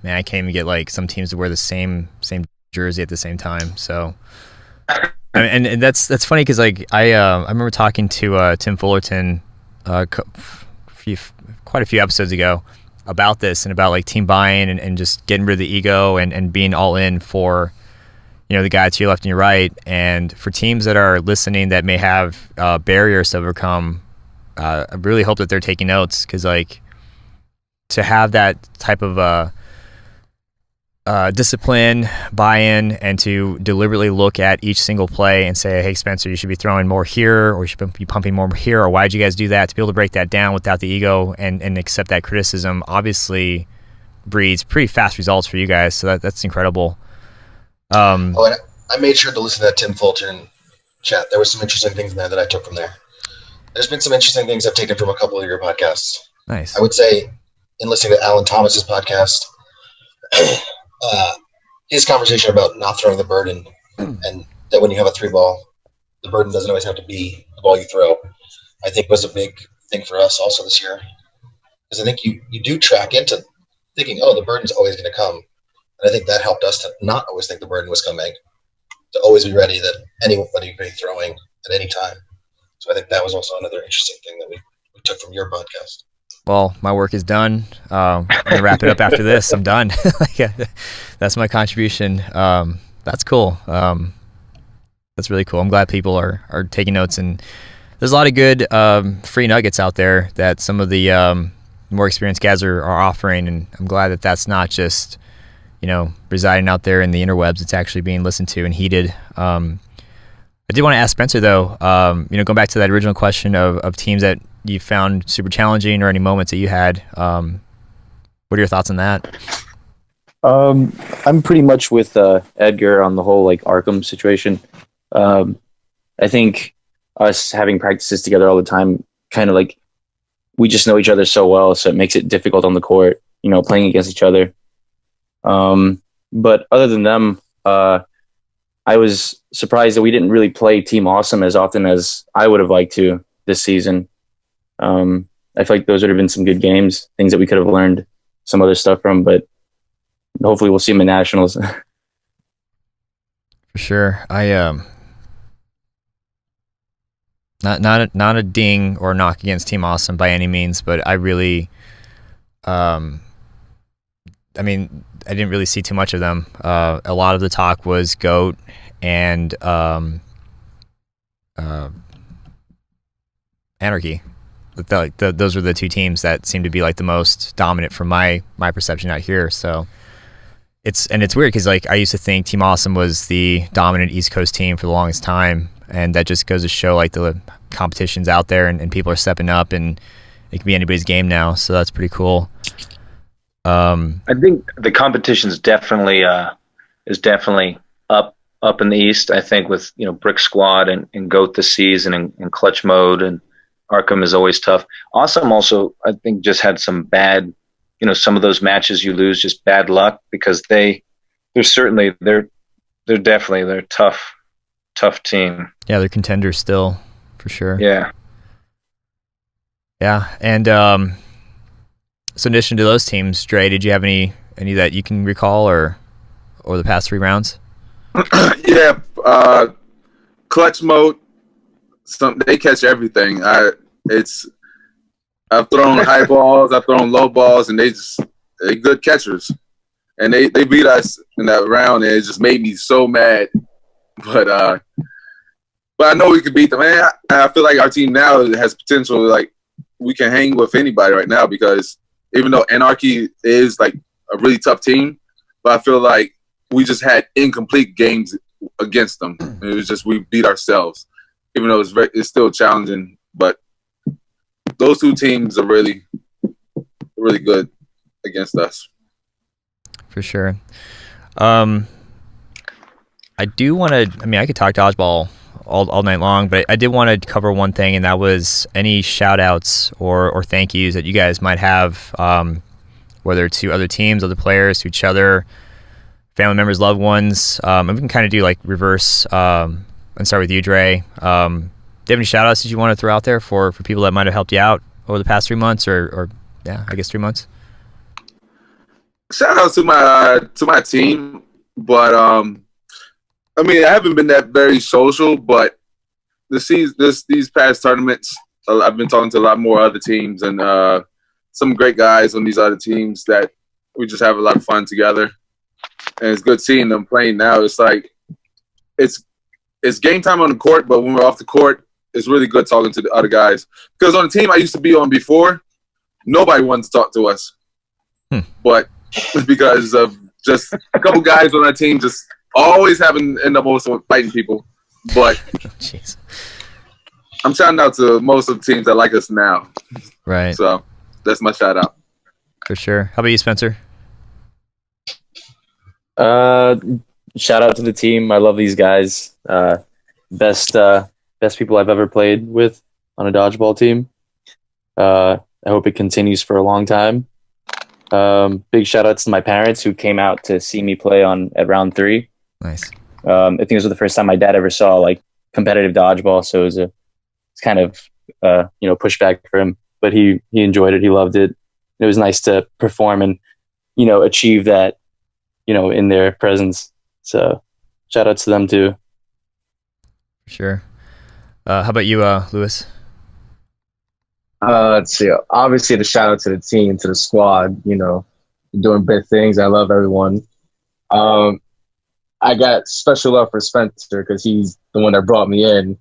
Man, I can't even get like some teams to wear the same jersey at the same time. So, and that's funny because like I remember talking to Tim Fullerton quite a few episodes ago about this and about like team buy-in and just getting rid of the ego and being all in for the guy to your left and your right. And for teams that are listening that may have barriers to overcome, I really hope that they're taking notes, because like to have that type of discipline, buy-in, and to deliberately look at each single play and say, hey, Spencer, you should be throwing more here, or you should be pumping more here, or why'd you guys do that? To be able to break that down without the ego and accept that criticism obviously breeds pretty fast results for you guys. So that's incredible. And I made sure to listen to that Tim Fulton chat. There were some interesting things in there that I took from there. There's been some interesting things I've taken from a couple of your podcasts. Nice. I would say in listening to Alan Thomas's podcast, his conversation about not throwing the burden, and that when you have a 3-ball, the burden doesn't always have to be the ball you throw, I think was a big thing for us also this year. Because I think you do track into thinking, oh, the burden's always going to come. And I think that helped us to not always think the burden was coming, to always be ready that anybody could be throwing at any time. So I think that was also another interesting thing that we took from your podcast. Well, my work is done. I'm going to wrap it up after this. I'm done. That's my contribution. That's cool. That's really cool. I'm glad people are taking notes, and there's a lot of good free nuggets out there that some of the more experienced guys are offering, and I'm glad that that's not just residing out there in the interwebs. It's actually being listened to and heeded. I did want to ask Spencer though. Going back to that original question of teams that you found super challenging or any moments that you had. What are your thoughts on that? I'm pretty much with Edgar on the whole like Arkham situation. I think us having practices together all the time, kind of like we just know each other so well, so it makes it difficult on the court, playing against each other. But other than them, I was surprised that we didn't really play Team Awesome as often as I would have liked to this season. I feel like those would have been some good games, things that we could have learned some other stuff from, but hopefully we'll see them in nationals. For sure. I not a ding or knock against Team Awesome by any means, but I really I didn't really see too much of them. A lot of the talk was GOAT and Anarchy. Those were the two teams that seemed to be like the most dominant from my perception out here. So it's weird because like I used to think Team Awesome was the dominant East Coast team for the longest time, and that just goes to show like the competition's out there and people are stepping up, and it can be anybody's game now. So that's pretty cool. I think the competition's definitely up in the East. I think with Brick Squad and Goat this season and Clutch Mode, and Arkham is always tough. Awesome also I think just had some bad, some of those matches you lose just bad luck, because they're definitely a tough team. Yeah, they're contenders still for sure. Yeah. And so in addition to those teams, Dre, did you have any that you can recall or the past 3 rounds? Yeah, Clutch Mode. They catch everything. I've thrown high balls, I've thrown low balls, and they're good catchers. And they beat us in that round, and it just made me so mad. But I know we could beat them. And I feel like our team now has potential. Like we can hang with anybody right now, because even though Anarchy is like a really tough team, but I feel like we just had incomplete games against them. It was just we beat ourselves, even though it's still challenging. But those two teams are really, really good against us. For sure. I do want to. I could talk dodgeball all night long, but I did want to cover one thing, and that was any shout outs or thank yous that you guys might have, whether to other teams, other players, to each other, family members, loved ones. And we can kind of do like reverse and start with you, Dre. Do you have any shout outs that you want to throw out there for people that might have helped you out over the past 3 months or 3 months? Shout out to my team, but I haven't been that very social, but these past tournaments, I've been talking to a lot more other teams and some great guys on these other teams that we just have a lot of fun together. And it's good seeing them playing now. It's like it's game time on the court, but when we're off the court, it's really good talking to the other guys. Because on the team I used to be on before, nobody wanted to talk to us. But because of just a couple guys on our team just always end up also fighting people. But jeez. I'm shouting out to most of the teams that like us now. Right. So that's my shout out. For sure. How about you, Spencer? Shout out to the team. I love these guys. Best people I've ever played with on a dodgeball team. I hope it continues for a long time. Big shout outs to my parents who came out to see me play at round 3. Nice. I think it was the first time my dad ever saw like competitive dodgeball, so it's kind of pushback for him, but he enjoyed it. He loved it. It was nice to perform and achieve that in their presence. So shout outs to them too. Sure. How about you, Lewis? Let's see. Obviously, the shout out to the team, to the squad. Doing big things. I love everyone. I got special love for Spencer because he's the one that brought me in,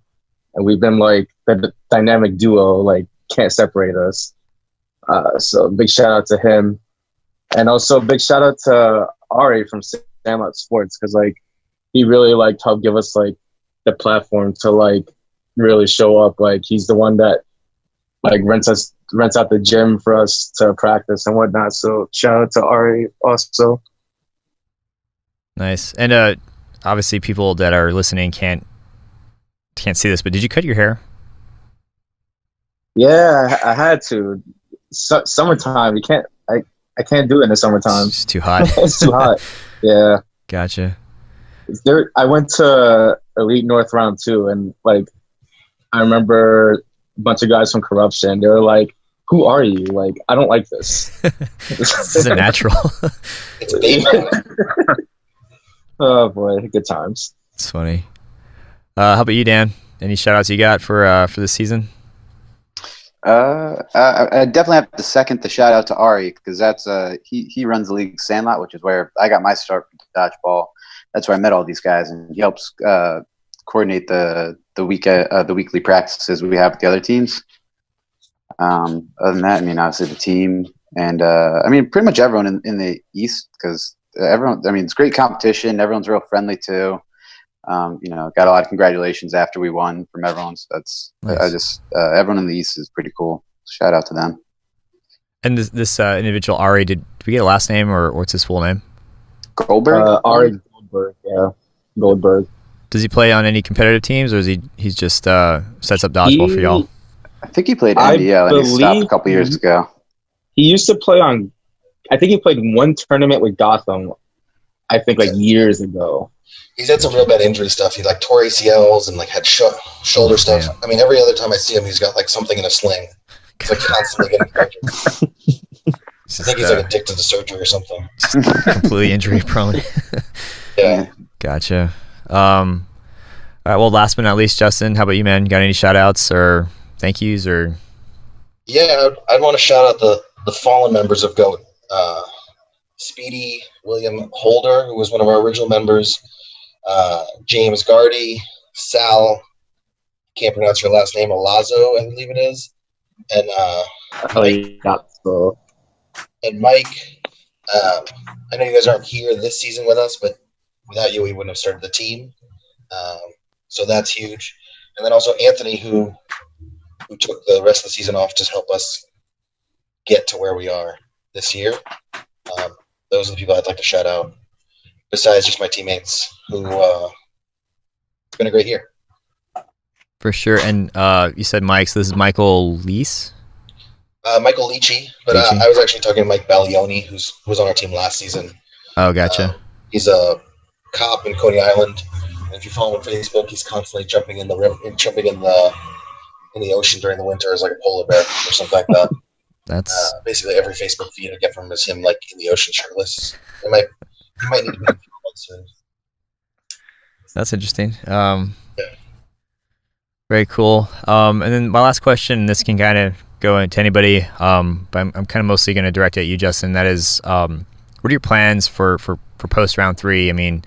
and we've been like the dynamic duo. Like, can't separate us. So big shout out to him, and also big shout out to Ari from Sandlot Sports because like he really like helped give us like the platform to like really show up. Like he's the one that like rents out the gym for us to practice and whatnot. So shout out to Ari also. Nice. And obviously people that are listening can't see this, but did you cut your hair? Yeah, I had to. Summertime, you can't. I can't do it in the summertime. It's too hot. It's too hot. Yeah. Gotcha. I went to Elite North round 2, and like I remember a bunch of guys from Corruption. They were like, "Who are you? Like, I don't like this. This isn't natural." It's baby. Oh boy, good times. It's funny. How about you, Dan? Any shout outs you got for this season? I definitely have to second the shout out to Ari because that's he runs the league Sandlot, which is where I got my start for dodgeball. That's where I met all these guys, and he helps coordinate the weekly practices we have with the other teams. Other than that, I mean, obviously the team, and I mean, pretty much everyone in the East because everyone. I mean, it's great competition. Everyone's real friendly too. Got a lot of congratulations after we won from everyone. So that's nice. Everyone in the East is pretty cool. Shout out to them. And this individual Ari, did we get a last name or what's his full name? Goldberg. Ari Goldberg. Yeah, Goldberg. Does he play on any competitive teams, or is he's just sets up dodgeball for y'all? I think he played NBL and he stopped a couple years ago. He used to play on. I think he played one tournament with Gotham. I think like years ago. He's had some real bad injury stuff. He like tore ACLs and like had shoulder stuff. Yeah. I mean, every other time I see him, he's got like something in a sling. He's like constantly getting surgery. I think he's like addicted to surgery or something. Completely injury prone. Yeah. Gotcha. All right. Well, last but not least, Justin, how about you, man? Got any shout outs or thank yous or? Yeah, I'd want to shout out the fallen members of GOAT. Speedy William Holder, who was one of our original members. James Gardy, Sal, can't pronounce your last name, Alazo, I believe it is, and Mike. I know you guys aren't here this season with us, but without you, we wouldn't have started the team. So that's huge. And then also Anthony, who took the rest of the season off to help us get to where we are this year. Those are the people I'd like to shout out. Besides just my teammates, who it's been a great year. For sure. And you said Mike, so this is Michael Leese? Michael Leachy, but I was actually talking to Mike Baglioni, who was on our team last season. Oh, gotcha. He's a cop in Coney Island, and if you follow him on Facebook, he's constantly jumping in the river, jumping in the ocean during the winter as like a polar bear or something like that. That's basically every Facebook feed I get from him is him like in the ocean shirtless. He might need to be soon. That's interesting. Very cool. And then my last question, and this can kind of go into anybody, but I'm kind of mostly going to direct it at you, Justin. That is, what are your plans for post round 3? I mean,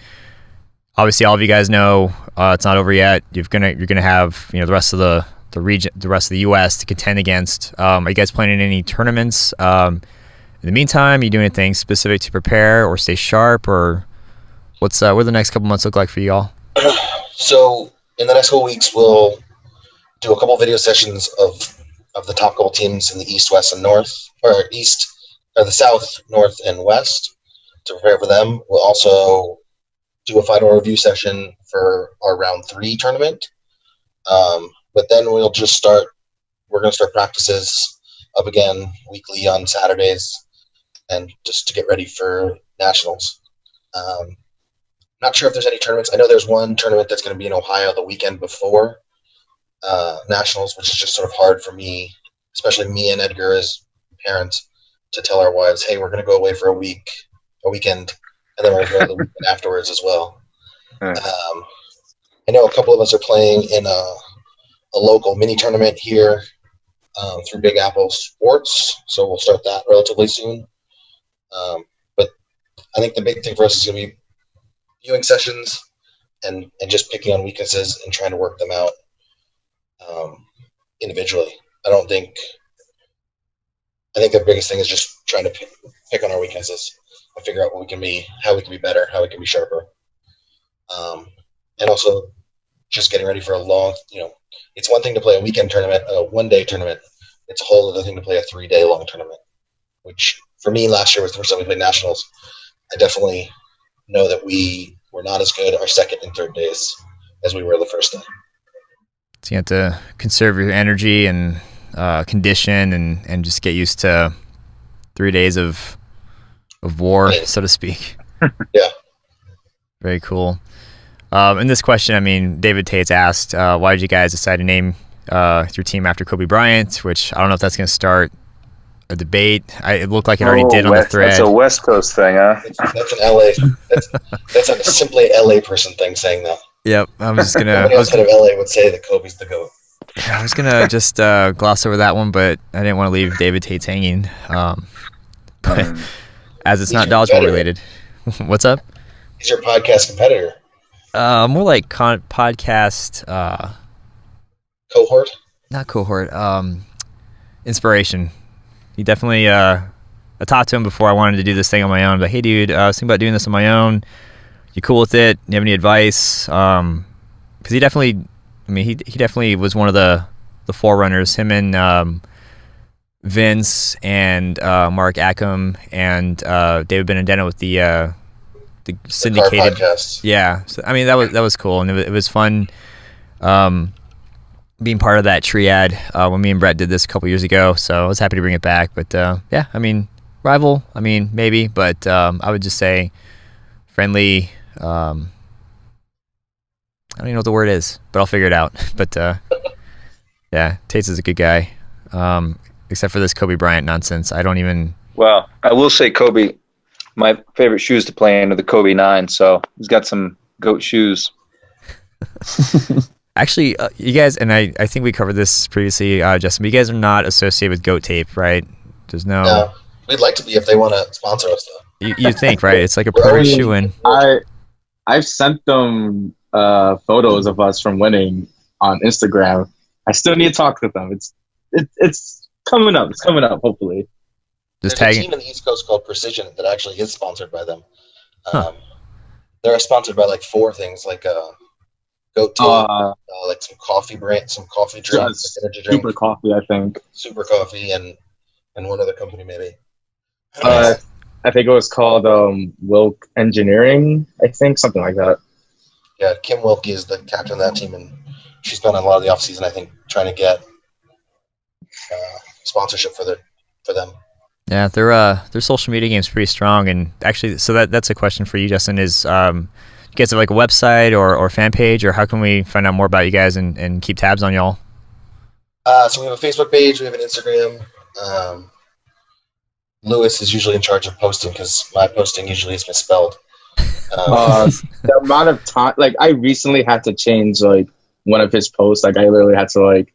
obviously, all of you guys know it's not over yet. You're gonna have the rest of the region, the rest of the U.S. to contend against. Are you guys planning any tournaments? In the meantime, are you doing anything specific to prepare or stay sharp, or what do the next couple months look like for you all? So in the next couple weeks, we'll do a couple video sessions of the top couple teams in the East, West, and North, or the South, North, and West to prepare for them. We'll also do a final review session for our round 3 tournament. But then we're going to start practices up again weekly on Saturdays, and just to get ready for nationals. Not sure if there's any tournaments. I know there's one tournament that's going to be in Ohio the weekend before nationals, which is just sort of hard for me, especially me and Edgar as parents, to tell our wives, hey, we're going to go away for a weekend, and then we're going to go the weekend afterwards as well. I know a couple of us are playing in a local mini tournament here through Big Apple Sports, so we'll start that relatively soon. But I think the big thing for us is going to be viewing sessions and just picking on weaknesses and trying to work them out individually. I think the biggest thing is just trying to pick on our weaknesses and figure out what we can be, how we can be better, how we can be sharper. And also just getting ready for a long, it's one thing to play a weekend tournament, a one-day tournament. It's a whole other thing to play a 3-day long tournament, which for me last year was the first time we played nationals. I definitely know that we were not as good our second and third days as we were the first day. So you have to conserve your energy and condition and just get used to 3 days of war, so to speak. Yeah. Very cool. In this question, I mean, David Tate's asked, why did you guys decide to name your team after Kobe Bryant, which I don't know if that's going to start a debate. It looked like it already did on the thread. That's a West Coast thing, huh? That's an LA. That's a simply LA person thing saying that. Yep, I was just gonna. Nobody outside of LA would say that Kobe's the GOAT. I was gonna just gloss over that one, but I didn't want to leave David Tate's hanging. But as it's not dodgeball related, what's up? He's your podcast competitor. More like podcast. Cohort. Not cohort. Inspiration. He definitely. I talked to him before I wanted to do this thing on my own. But hey, dude, I was thinking about doing this on my own. You cool with it? You have any advice? Because he definitely, he definitely was one of the forerunners. Him and Vince and Mark Ackham and David Benedetto with the syndicated podcast. Yeah, so, I mean that was cool, and it was fun being part of that triad when me and Brett did this a couple years ago. So I was happy to bring it back. But yeah, I mean rival. I mean maybe, but I would just say friendly. I don't even know what the word is, but I'll figure it out. But yeah, Tates is a good guy, except for this Kobe Bryant nonsense. I don't even. Well, I will say Kobe. My favorite shoes to play in are the Kobe 9, so he's got some GOAT shoes. Actually, you guys, and I think we covered this previously, Justin, but you guys are not associated with Goat Tape, right? There's no. We'd like to be if they want to sponsor us, though. You think, right? It's like a perfect shoe-in. I've sent them photos of us from winning on Instagram. I still need to talk to them. It's coming up. It's coming up, hopefully. There's a team in the East Coast called Precision that actually is sponsored by them. They're sponsored by like 4 things, like Goat Tape, like some coffee brand, some coffee drinks, like energy drink, Super Coffee, I think. Super Coffee, and one other company maybe. I think it was called Wilk Engineering, I think, something like that. Yeah, Kim Wilkie is the captain of that team, and she's been on a lot of the offseason, I think, trying to get sponsorship for them. Yeah, their social media game is pretty strong, and actually, so that's a question for you, Justin. Is you guys have like a website or fan page, or how can we find out more about you guys and keep tabs on y'all? So we have a Facebook page, we have an Instagram. Lewis is usually in charge of posting because my posting usually is misspelled. The amount of time, like I recently had to change like one of his posts. Like I literally had to like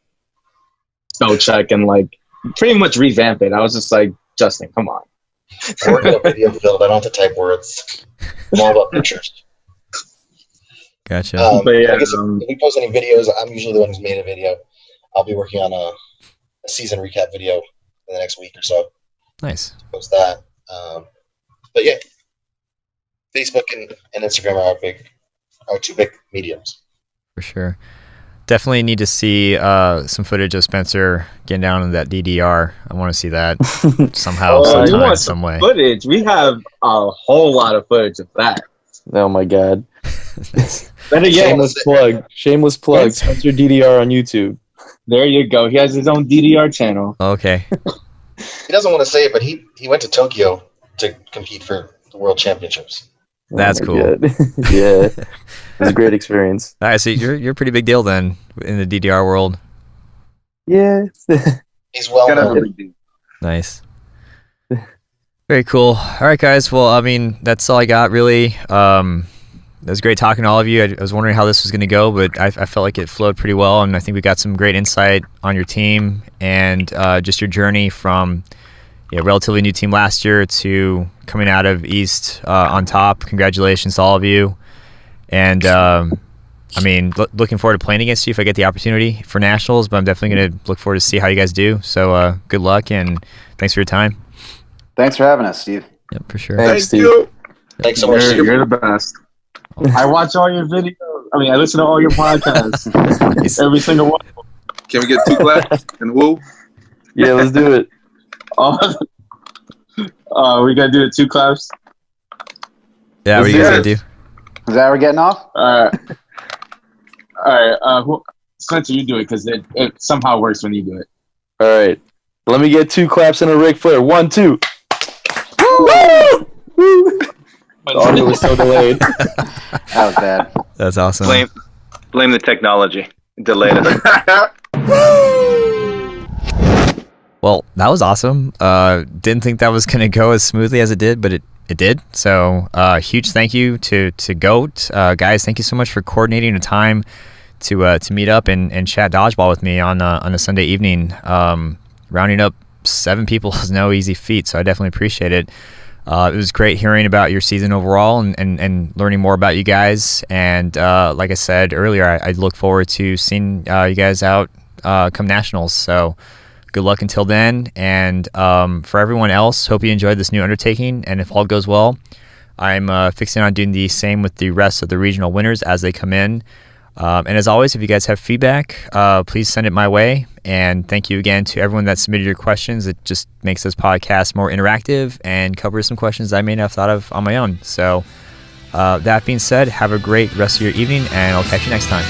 spell check and like pretty much revamp it. I was just like, Justin, come on. I'm working on video build. I don't have to type words. I'm all about pictures. Gotcha. But yeah, I guess if we post any videos, I'm usually the one who's made a video. I'll be working on a season recap video in the next week or so. Nice. Post that. But yeah, Facebook and Instagram are our 2 big mediums. For sure. Definitely need to see some footage of Spencer getting down in that DDR. I want to see that somehow, sometime, some way. Footage. We have a whole lot of footage of that. Oh my god. Then again, Shameless plug. Spencer DDR on YouTube. There you go. He has his own DDR channel. Okay. He doesn't want to say it, but he went to Tokyo to compete for the World Championships. That's cool. Yeah. It was a great experience. All right, so you're a pretty big deal then in the DDR world. Yeah. He's well known. Nice. Very cool. All right, guys. Well, I mean, that's all I got, really. It was great talking to all of you. I was wondering how this was going to go, but I felt like it flowed pretty well, and I think we got some great insight on your team and just your journey from a relatively new team last year to coming out of East on top. Congratulations to all of you. And I mean, looking forward to playing against you if I get the opportunity for nationals. But I'm definitely going to look forward to see how you guys do. So good luck and thanks for your time. Thanks for having us, Steve. Yep, for sure. Thanks, Steve. you. Thanks so much. Steve. You're the best. I watch all your videos. I mean, I listen to all your podcasts. Every single one. Can we get 2 claps and woo? Yeah, let's do it. We gotta do it 2 claps. Yeah, what are you guys going to do? Is that we're getting off? All right. Spencer, you do it because it somehow works when you do it. All right. Let me get 2 claps and a Ric Flair. 1, 2. Woo! Woo! The audio was so delayed. That was bad. That's awesome. Blame the technology. Delayed it. Well, that was awesome. Didn't think that was going to go as smoothly as it did, but it did. So huge thank you to GOAT. Guys, thank you so much for coordinating a time to meet up and chat dodgeball with me on a Sunday evening. Rounding up 7 people is no easy feat, so I definitely appreciate it. It was great hearing about your season overall and learning more about you guys. And like I said earlier, I look forward to seeing you guys out come nationals. So good luck until then. And for everyone else, hope you enjoyed this new undertaking. And if all goes well, I'm fixing on doing the same with the rest of the regional winners as they come in. And as always, if you guys have feedback, please send it my way. And thank you again to everyone that submitted your questions. It just makes this podcast more interactive and covers some questions I may not have thought of on my own. So that being said, have a great rest of your evening, and I'll catch you next time.